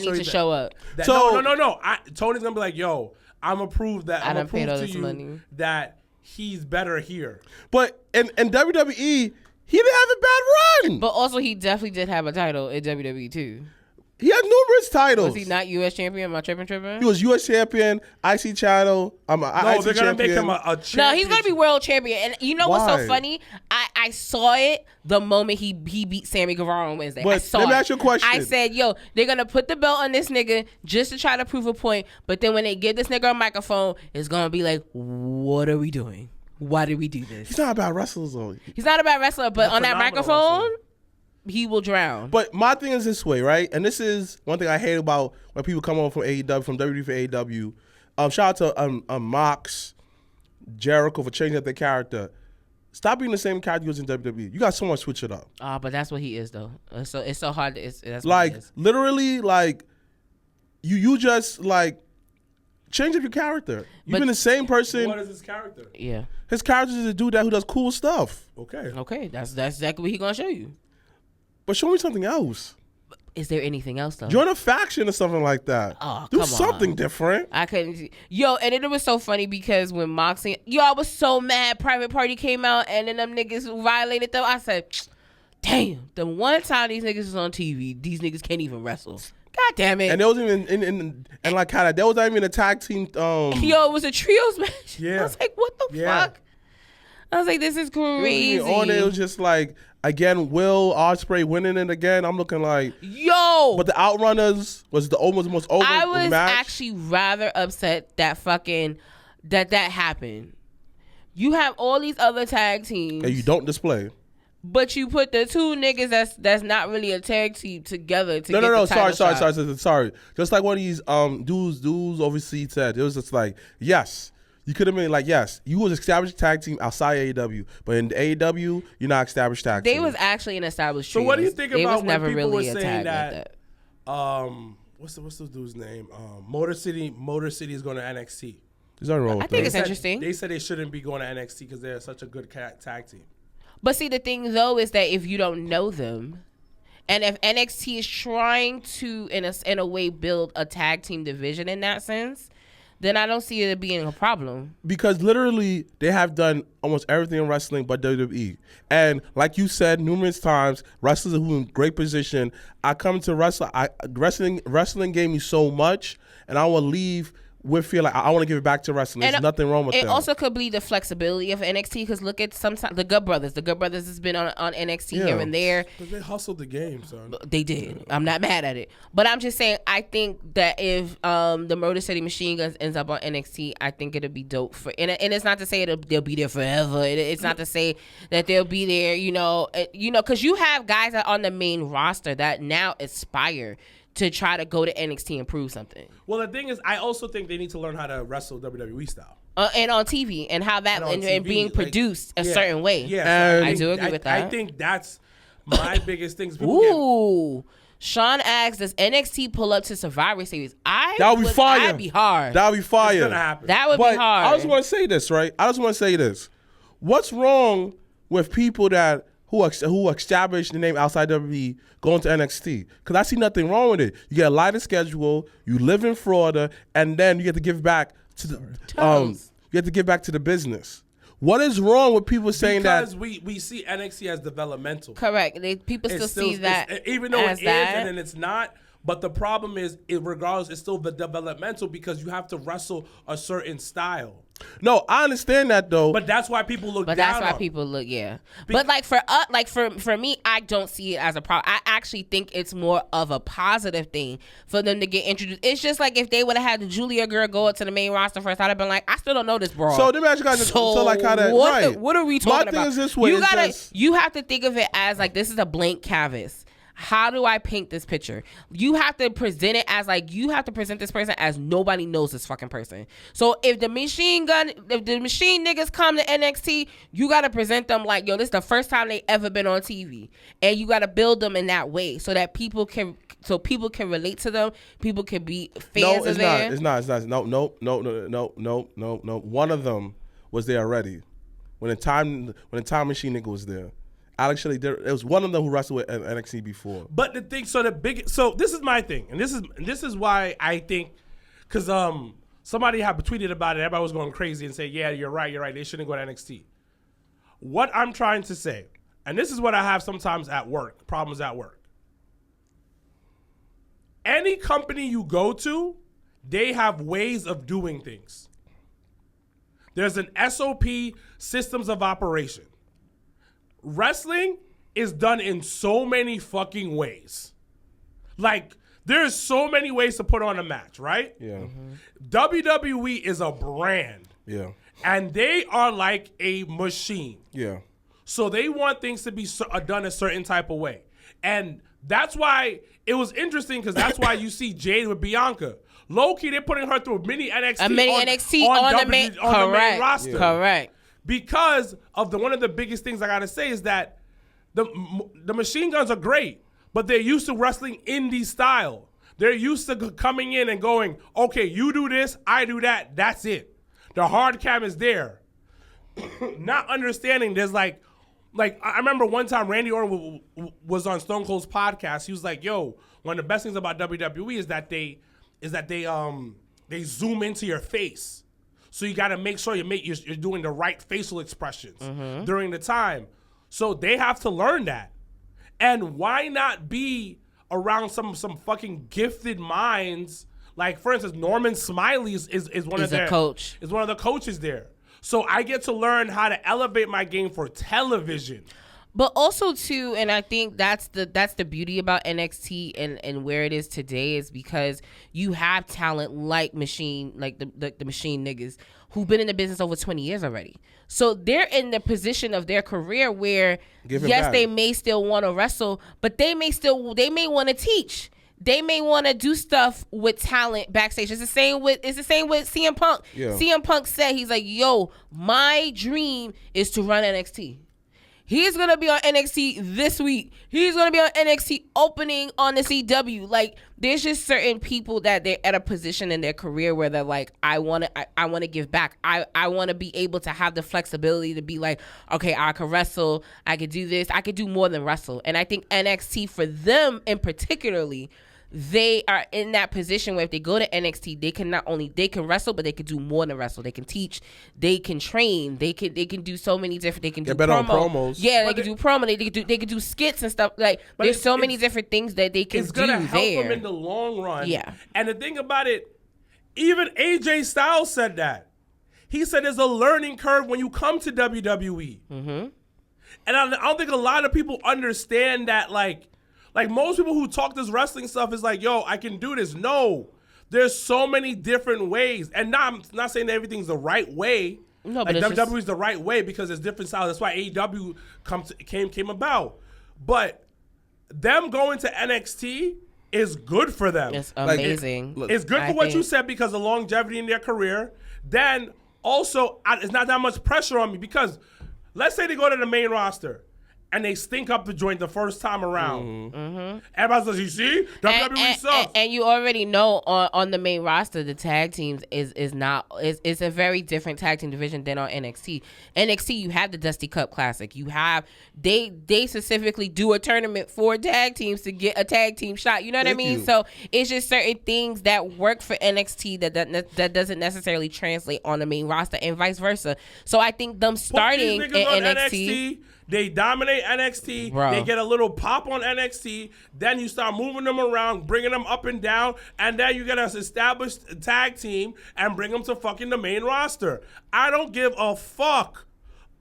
need to show up.
that,
So-
no. Tony's gonna be like, yo, I'm gonna prove that.
I
I'm
done
gonna
paid all
prove to
this
you
money.
that he's better here.
But in WWE, he didn't have a bad run.
But also, he definitely did have a title in WWE too.
He had numerous titles.
Was he not U.S. champion? Am I tripping?
He was U.S. champion, IC channel.
No,
IC
they're gonna make
champion.
him a champion.
No, he's gonna be world champion. And you know what's
Why?
so funny? I saw it the moment he beat Sammy Guevara on Wednesday.
But
I saw
let me
it.
ask you a question.
I said, yo, they're gonna put the belt on this nigga just to try to prove a point. But then when they give this nigga a microphone, it's gonna be like, what are we doing? Why did we do this?
He's not a bad wrestler though.
He's not a bad wrestler, but on that
phenomenal
microphone,
wrestler.
he will drown.
But my thing is this way, right? And this is one thing I hate about when people come on from AEW, from WWE for AEW. Shout out to Mox, Jericho for changing up their character. Stop being the same character you was in WWE. You got someone switch it up.
But that's what he is though. It's so hard. That's what
Like
he is.
literally, like you just like change up your character. You've
But-
been the same person.
What is his character?
Yeah.
His character is a dude who does cool stuff.
Okay.
Okay. That's exactly what he gonna show you.
But show me something else.
Is there anything else though?
Join a faction or something like that.
Oh,
Do
come
something
on.
different.
I couldn't see. Yo, and it was so funny because when Moxie, I was so mad. Private Party came out and then them niggas violated them. I said, damn, the one time these niggas is on TV, these niggas can't even wrestle. God damn it.
And there wasn't even and like kind of there was not even a tag team.
Yo, it was a trios match.
Yeah.
I was like, what the
Yeah.
fuck? I was like, this is crazy.
On it was just like again, Will Ospreay winning it again. I'm looking like,
Yo,
but the Outrunners was the almost most over
I was
match.
actually rather upset that that happened. You have all these other tag teams.
And you don't display.
But you put the two niggas that's not really a tag team together to
No,
get the
sorry.
title shot.
Just like one of these dudes overseas said, it was just like, yes, you could have been like, yes, you was established tag team outside AEW, but in AEW, you're not established tag team.
They was actually an established
So
trio.
what do you think
They
about
was never
when people
really
were
a
saying
tag
that?
like that.
What's the dude's name? Motor City is going to NXT.
There's nothing wrong with
I think
that.
it's interesting.
They said they shouldn't be going to NXT because they're such a good tag team.
But see, the thing though is that if you don't know them, and if NXT is trying to in a way build a tag team division in that sense, then I don't see it being a problem.
Because literally, they have done almost everything in wrestling but WWE. And like you said numerous times, wrestlers who are in great position. I come to wrestle. Wrestling gave me so much, and I will leave with feel like I want to give it back to wrestling. There's nothing wrong with that.
It also could be the flexibility of NXT, because look at sometimes the Good Brothers. The Good Brothers has been on NXT here and there.
Because they hustled the game, son.
They did. I'm not mad at it. But I'm just saying, I think that if the Motor City Machine Guns ends up on NXT, I think it'll be dope for. And it's not to say they'll be there forever. It's not to say that they'll be there. Because you have guys that are on the main roster that now aspire to try to go to NXT and prove something.
Well, the thing is, I also think they need to learn how to wrestle WWE style.
And on TV, and how that and being produced a certain way.
Yeah,
I do agree with that.
I think that's my biggest thing.
Ooh. Sean asks, does NXT pull up to Survivor Series?
That would be fire.
That'd be hard.
That would be fire.
It's gonna happen.
That would be hard.
I just want to say this, right? What's wrong with people who established the name outside WWE going to NXT? Because I see nothing wrong with it. You get a lighter schedule. You live in Florida, and then you get to give back to the you have to give back to the business. What is wrong with people saying
because we see NXT as developmental.
Correct. People still see that,
even though it is and then it's not. But the problem is, regardless, it's still the developmental, because you have to wrestle a certain style.
No, I understand that though.
But that's why people look down.
But that's why people look, yeah. But like for us, like for me, I don't see it as a problem. I actually think it's more of a positive thing for them to get introduced. It's just like if they would have had the Julia girl go up to the main roster first, I'd have been like, I still don't know this broad.
So them actually got like how that right.
What are we talking about?
My thing is this way.
You have to think of it as like this is a blank canvas. How do I paint this picture? You have to present it as like, you have to present this person as nobody knows this fucking person. So if the machine niggas come to NXT, you got to present them like, yo, this is the first time they ever been on TV. And you got to build them in that way so that people can relate to them. People can be fans of them.
It's not. No. One of them was there already. When the time machine nigga was there. Alex Shelley, it was one of them who wrestled with NXT before.
But the thing, so this is my thing, and this is why I think, because somebody had tweeted about it, everybody was going crazy and say, yeah, you're right, they shouldn't go to NXT. What I'm trying to say, and this is what I have sometimes at work, problems at work. Any company you go to, they have ways of doing things. There's an SOP, systems of operation. Wrestling is done in so many fucking ways. Like, there's so many ways to put on a match, right?
Yeah.
Mm-hmm. WWE is a brand.
Yeah.
And they are like a machine.
Yeah.
So they want things to be done a certain type of way. And that's why it was interesting, because that's why you see Jade with Bianca. Low-key, they're putting her through a mini NXT on the main roster.
Yeah. Correct.
Because of one of the biggest things I gotta say is that the machine guns are great, but they're used to wrestling indie style. They're used to coming in and going, okay, you do this, I do that, that's it. The hard cam is there. Not understanding there's like I remember one time Randy Orton was on Stone Cold's podcast. He was like, yo, one of the best things about WWE is that they zoom into your face. So you got to make sure you're doing the right facial expressions during the time. So they have to learn that. And why not be around some fucking gifted minds? Like, for instance, Norman Smiley is one of their
coach.
Is one of the coaches there. So I get to learn how to elevate my game for television.
But also too, and I think that's the beauty about NXT and where it is today, is because you have talent like the machine niggas who've been in the business over 20 years already. So they're in the position of their career where they may still want to wrestle, but they may want to teach. They may want to do stuff with talent backstage. It's the same with CM Punk. Yeah. CM Punk said, he's like, yo, my dream is to run NXT. He's going to be on NXT this week. He's going to be on NXT opening on the CW. Like, there's just certain people that they're at a position in their career where they're like, I want to give back. I want to be able to have the flexibility to be like, okay, I could wrestle. I could do this. I could do more than wrestle. And I think NXT for them in particularly, they are in that position where if they go to NXT, they can they can wrestle, but they can do more than wrestle. They can teach, they can train, they can do so many different. They can do
better on promos.
Yeah, they can do promo. They can do skits and stuff. Like there's so many different things that they can do.
It's gonna help
there.
them in the long run.
Yeah.
And the thing about it, even AJ Styles said that. He said there's a learning curve when you come to WWE. Mm-hmm. And I don't think a lot of people understand that. Like most people who talk this wrestling stuff is like, yo, I can do this. No, there's so many different ways. And I'm not saying that everything's the right way.
No,
like
but
WWE is the right way because there's different styles. That's why AEW came about. But them going to NXT is good for them.
It's amazing.
It's good for what you said because of longevity in their career. Then also, it's not that much pressure on me because let's say they go to the main roster and they stink up the joint the first time around. Mm-hmm. Everybody says, you see? WWE sucks.
And you already know on the main roster, the tag teams is a very different tag team division than on NXT. NXT, you have the Dusty Cup Classic. You have, they specifically do a tournament for tag teams to get a tag team shot. You know what I mean? So it's just certain things that work for NXT that doesn't necessarily translate on the main roster and vice versa. So I think them starting in NXT
they dominate NXT.
Bro.
They get a little pop on NXT. Then you start moving them around, bringing them up and down. And then you get an established tag team and bring them to fucking the main roster. I don't give a fuck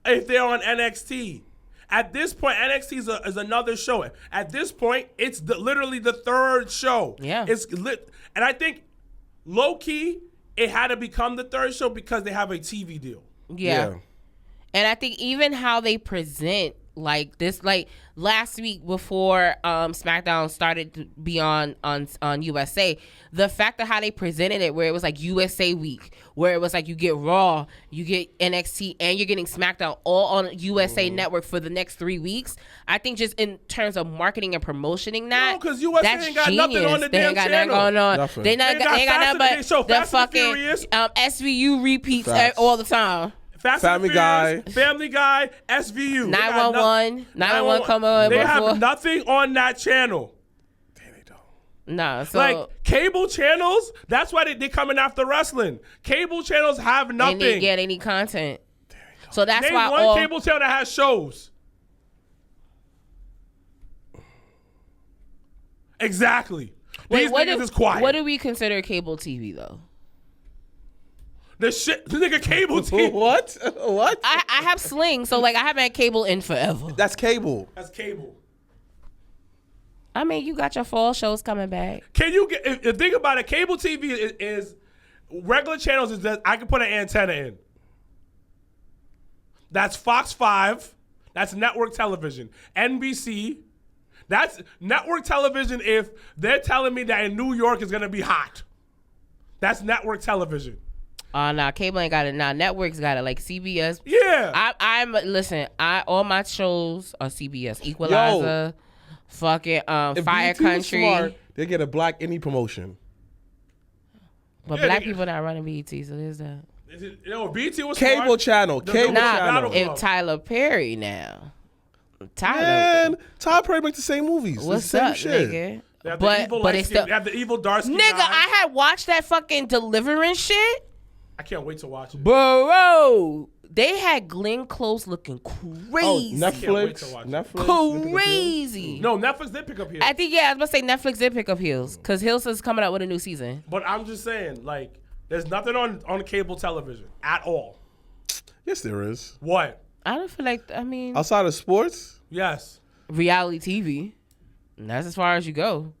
if they're on NXT. At this point, NXT is another show. At this point, it's literally the third show.
Yeah.
It's lit. And I think, low-key, it had to become the third show because they have a TV deal.
Yeah. And I think even how they present like this, like last week before SmackDown started to be on USA, the fact of how they presented it, where it was like USA week, where it was like you get Raw, you get NXT, and you're getting SmackDown all on USA Network for the next 3 weeks. I think just in terms of marketing and promoting that,
no, because USA ain't got nothing on the damn
got
channel.
Nothing going on.
Nothing.
They ain't got nothing but the fucking SVU repeats all the time.
Family Guy,
SVU.
911 come on.
They have nothing on that channel.
They don't.
No, so
like cable channels. That's why they coming after wrestling. Cable channels have nothing.
They get any content. So that's
Name
why
one cable channel that has shows. Exactly. These niggas is quiet.
What do we consider cable TV though?
The nigga cable TV.
What?
I have Sling, so like I haven't had cable in forever.
That's cable.
That's cable.
I mean, you got your fall shows coming back.
Can you get? If think about it, cable TV is regular channels. Is that I can put an antenna in. That's Fox 5. That's network television. NBC. That's network television. If they're telling me that in New York is gonna be hot, that's network television.
Nah, cable ain't got it. Nah, networks got it. Like CBS.
Yeah.
Listen. All my shows are CBS. Equalizer, fucking
If
Fire
BT was
Country.
smart, they get a black indie promotion.
But black people not running BET, so there's that.
BT was
Cable
smart.
channel. Cable channel.
If Tyler Perry now.
Man, Tyler Perry makes the same movies.
What's
the same
up,
shit.
nigga?
But it's still. They have the evil dark skin
Nigga,
guy.
I had watched that fucking Deliverance shit.
I can't wait to watch it.
Bro, they had Glenn Close looking crazy.
Oh,
Can't wait to
Netflix.
watch it.
Netflix.
Crazy.
No, Netflix did pick up Heels.
I think, I was about to say Netflix did pick up Heels because Heels is coming out with a new season.
But I'm just saying, like, there's nothing on cable television at all.
Yes, there is.
What?
I don't feel like,
Outside of sports?
Yes.
reality TV. And that's as far as you go.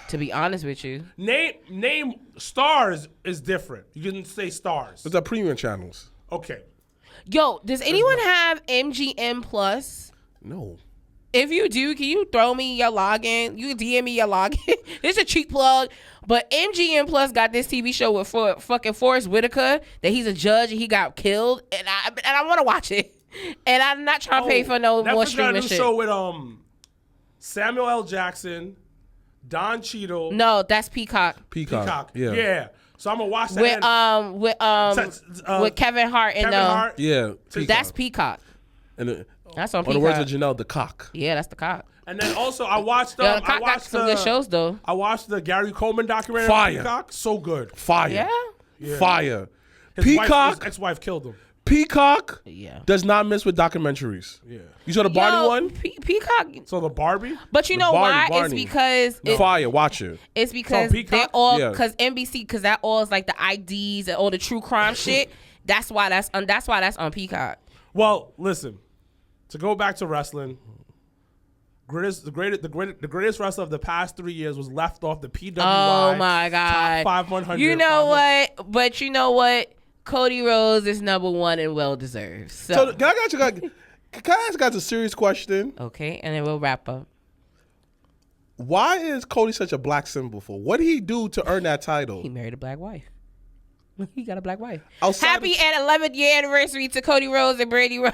To be honest with you.
Name Stars is different. You can say Stars.
Those are premium channels.
Okay.
Yo, does anyone have MGM Plus?
No.
If you do, can you throw me your login? You can DM me your login. It's a cheap plug. But MGM Plus got this TV show with fucking Forrest Whitaker that he's a judge and he got killed. And I want to watch it. And I'm not trying to pay for no more streaming shit.
Netflix got a new show with Samuel L. Jackson, Don Cheadle.
No, that's Peacock.
Peacock. Yeah.
So I'm gonna watch that.
With Kevin Hart and
Kevin Hart.
Yeah.
That's Peacock.
And
That's on
Or the words
Peacock.
of Janelle, the cock.
Yeah, that's the cock.
And then also I watched
Yeah, the cock got some good shows though.
I watched the Gary Coleman documentary
Fire.
on Peacock. So good.
Fire.
Yeah.
Fire.
His
Peacock.
ex-wife killed him.
Peacock
Yeah.
does not miss with documentaries.
Yeah.
You saw the Barney one?
Peacock.
So the Barbie?
But you know why?
Barney.
It's because
Fire. Watch it.
it's because
Peacock?
they're all
Yeah.
because NBC because that all is like the IDs and all the true crime shit. That's why that's on Peacock.
Well, listen. To go back to wrestling, the greatest wrestler of the past 3 years was left off the PWI.
Oh my God.
Top 500.
You know what? But you know what? Cody Rhodes is number one and well deserved.
So can I ask you guys a serious question?
Okay, and then we'll wrap up.
Why is Cody such a black symbol for? What did he do to earn that title?
He married a black wife. He got a black wife.
Outside
Happy 11th year anniversary to Cody Rhodes and Brady Rhodes.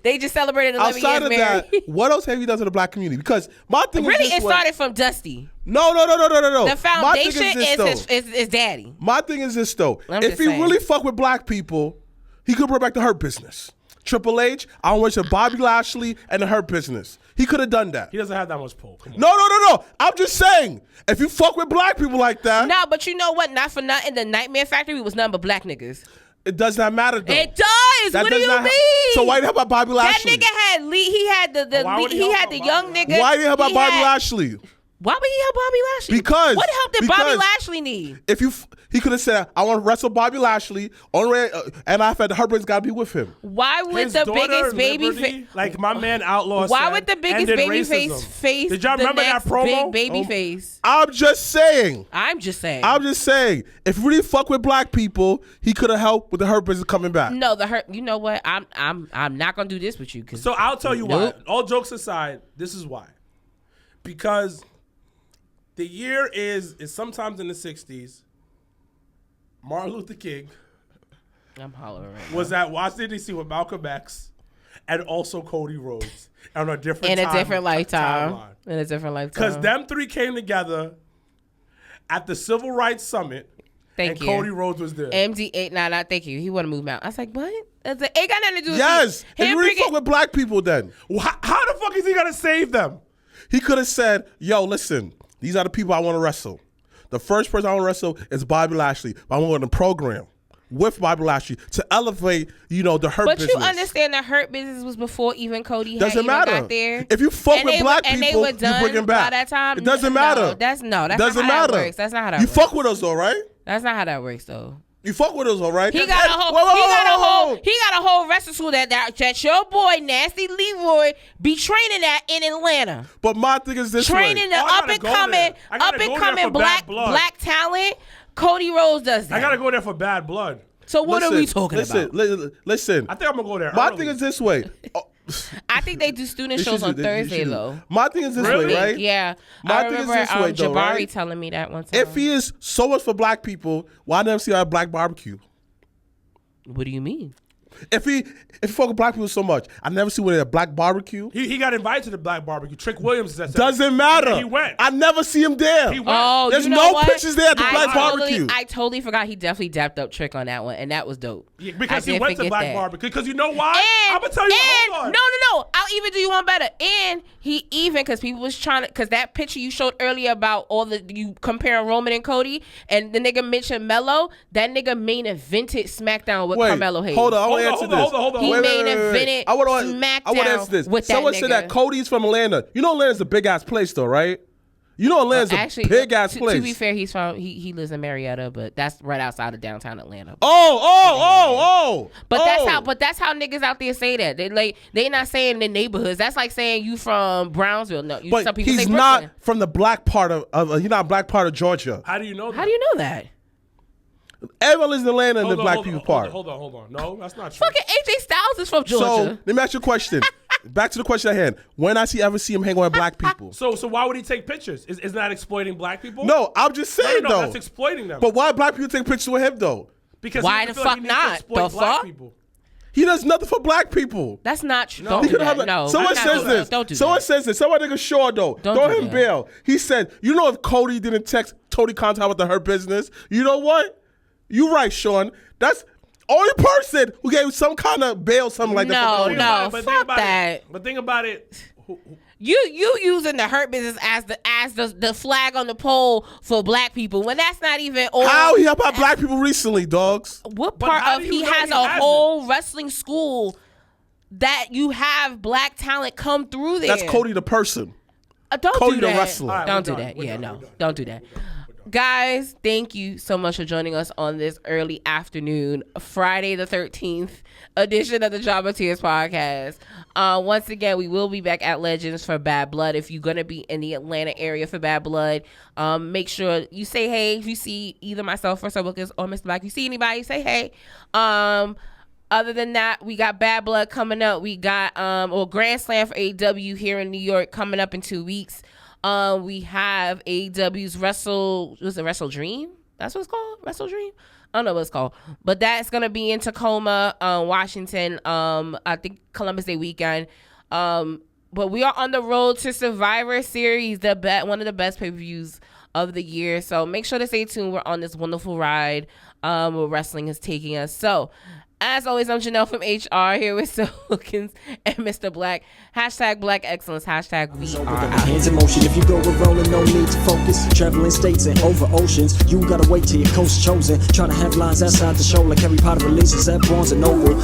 They just celebrated 11
Outside
years
of
married.
that, what else have you done to the black community? Because my thing
Really,
is this
it started from Dusty.
No.
The foundation
My thing is this, though.
is daddy.
My thing is this though.
I'm
If
just
he
saying.
really fuck with black people, he could bring back the Hurt Business. Triple H, I want to Bobby Lashley and the Hurt Business. He could have done that.
He doesn't have that much pull. Come on.
No. I'm just saying, if you fuck with black people like that,
No, but you know what? Not for nothing. The Nightmare Factory was nothing but black niggas.
it does not matter though.
It does.
That
What do
does
you
not
mean?
So why did you have about Bobby
That
Lashley?
nigga had he had the
Why would he
he
help
had
out
the
Bobby
young
Lashley?
nigga.
Why did you have about
He
Bobby
had-
Lashley?
Why would he help Bobby Lashley?
Because-
what help did Bobby
because-
Lashley need?
If you, he could have said, "I want to wrestle Bobby Lashley," and I felt the Hurt Business got to be with him.
Why would
His
the
daughter,
biggest baby
Liberty, like my man Outlaw
Why
said,
would the biggest
ended
baby
racism.
face
Did y'all
the
remember that
next
promo?
big baby face?
I'm just saying.
I'm just saying.
If you really fuck with black people, he could have helped with the Hurt Business coming back.
No, the hurt. You know what? I'm not gonna do this with you because
So I'll tell you why. All jokes aside, this is why. Because the year is sometimes in the 60s. Martin Luther King
I'm hollering right
was at Washington, D.C. with Malcolm X and also Cody Rhodes on a different
in a different lifetime.
timeline.
In a different lifetime.
Because them three came together at the Civil Rights Summit,
Thank
and
you.
Cody Rhodes was there.
MD8, nah, thank you. He want to move out. I was like, what? I was like, it got nothing to do with
Yes.
me.
If you really fuck with black people, then
How the fuck is he gonna save them?
he could have said, "Yo, listen, these are the people I want to wrestle. The first person I want to wrestle is Bobby Lashley. I want to go in the program with Bobby Lashley to elevate, the Hurt
But
Business."
you understand the Hurt Business was before even Cody had
Doesn't
even
matter.
got there.
If you fuck
And
with
they
black
were- and they
people,
were
you
done
bring them back.
by that time.
It doesn't
No,
matter.
that's not
doesn't
how
matter.
that works. That's not how that
You
works.
fuck with us, all right?
That's not how that works, though.
You fuck with us, all right?
He got a whole wrestling school that your boy Nasty Leroy be training at in Atlanta.
But my thing is this
Training
way.
the
Oh, I
up
gotta
and
go
coming
there. I gotta go there for
black
Bad Blood.
black talent. Cody Rhodes does that.
I gotta go there for Bad Blood.
So what are we talking about?
Listen.
I think I'm gonna go there.
My
early.
thing is this way.
I think they do student shows on Thursday though.
My thing is this
Really?
way, right?
Yeah,
My
I
thing is
remember
this way, though,
Jabari
right?
telling me that one time.
If he is so much for black people, why never see our black barbecue?
What do you mean?
If he fuck with black people so much, I never see where a black barbecue.
He got invited to the Black Barbecue. Trick Williams said
Doesn't matter.
He went.
I never see him there.
He went.
Oh,
There's
you know
no
what?
pictures there at the Black Barbecue.
I totally forgot he definitely dapped up Trick on that one, and that was dope.
Yeah, because
I
he
did
went to
forget
Black
that.
Barbecue. Because you know why?
And,
I'm gonna tell you.
and,
Hold on.
No. I'll even do you one better. And he even because people was trying to because that picture you showed earlier about all the you comparing Roman and Cody and the nigga mentioned Melo. That nigga main evented SmackDown with
Wait,
Carmelo Hayes.
hold on. I want to answer
Hold on,
this.
hold on.
He
Wait,
main
wait.
evented
I want to
SmackDown
answer this.
with that
Someone
nigga.
said that Cody's from Atlanta. You know Atlanta's a big ass place, though, right? You know Atlanta's a big ass place.
To be fair, he's from he lives in Marietta, but that's right outside of downtown Atlanta. But that's how niggas out there say that. They not saying the neighborhoods. That's like saying you from Brownsville. No,
But
some people
he's
say
not
Brooklyn.
from the black part of he's not black part of Georgia.
How do you know that?
How do you know that?
Everyone lives in Atlanta in
Hold
the
on,
black
hold on,
people
hold on,
part.
Hold on. No, that's not true.
Fucking AJ Styles is from
So
Georgia.
let me ask you a question. Back to the question at hand. When ever see him hang with black people?
So why would he take pictures? Is that exploiting black people?
No, I'm just saying
no,
though.
that's exploiting them.
But why black people take pictures with him though?
Because
Why
he
the
feel like
fuck
he needs to
not?
exploit
The
black
fuck?
people.
He does nothing for black people.
That's not true.
No.
Don't
He
do
could
that.
have
No,
someone
I'm not
says
doing
this.
that. Don't do
Someone
that.
says this. Someone nigga Shaw though.
Don't
Throw
do
him
that.
bail. He said, you know, if Cody didn't text Tony Khan with the Hurt Business, you know what? You right, Sean. That's Only person who gave some kind of bail, something like that.
No,
But
fuck that.
But think about it.
You using the hurt business as the flag on the pole for black people when that's not even all.
How he helped out black people recently, dogs?
What
But
part
how
of
do you
he
know
has
he
a
hasn't?
whole wrestling school that you have black talent come through there?
That's Cody the person.
Don't
Cody
do
the
that.
wrestler.
All right,
Don't
we're
do
done.
that.
We're
Yeah,
done.
no,
We're done.
don't do that. Guys, thank you so much for joining us on this early afternoon, Friday the 13th edition of the Drama Tears podcast. Once again, we will be back at Legends for Bad Blood. If you're going to be in the Atlanta area for Bad Blood, make sure you say hey. If you see either myself or Lucas or Mr. Black, if you see anybody, say hey. Other than that, we got Bad Blood coming up. We got Grand Slam for AEW here in New York coming up in 2 weeks. We have AEW's Wrestle Dream? That's what it's called? Wrestle Dream? I don't know what it's called. But that's going to be in Tacoma, Washington, I think Columbus Day weekend. But we are on the road to Survivor Series, one of the best pay-per-views of the year. So make sure to stay tuned. We're on this wonderful ride where wrestling is taking us. So as always, I'm Janelle from HR here with Sir Wilkins and Mr. Black. Hashtag Black Excellence. Hashtag we are out.
Hands in motion. If you go with rolling, no need to focus. Traveling states and over oceans. You gotta wait till your coast chosen. Trying to have lines outside the show like Harry Potter releases at Barnes and Noble.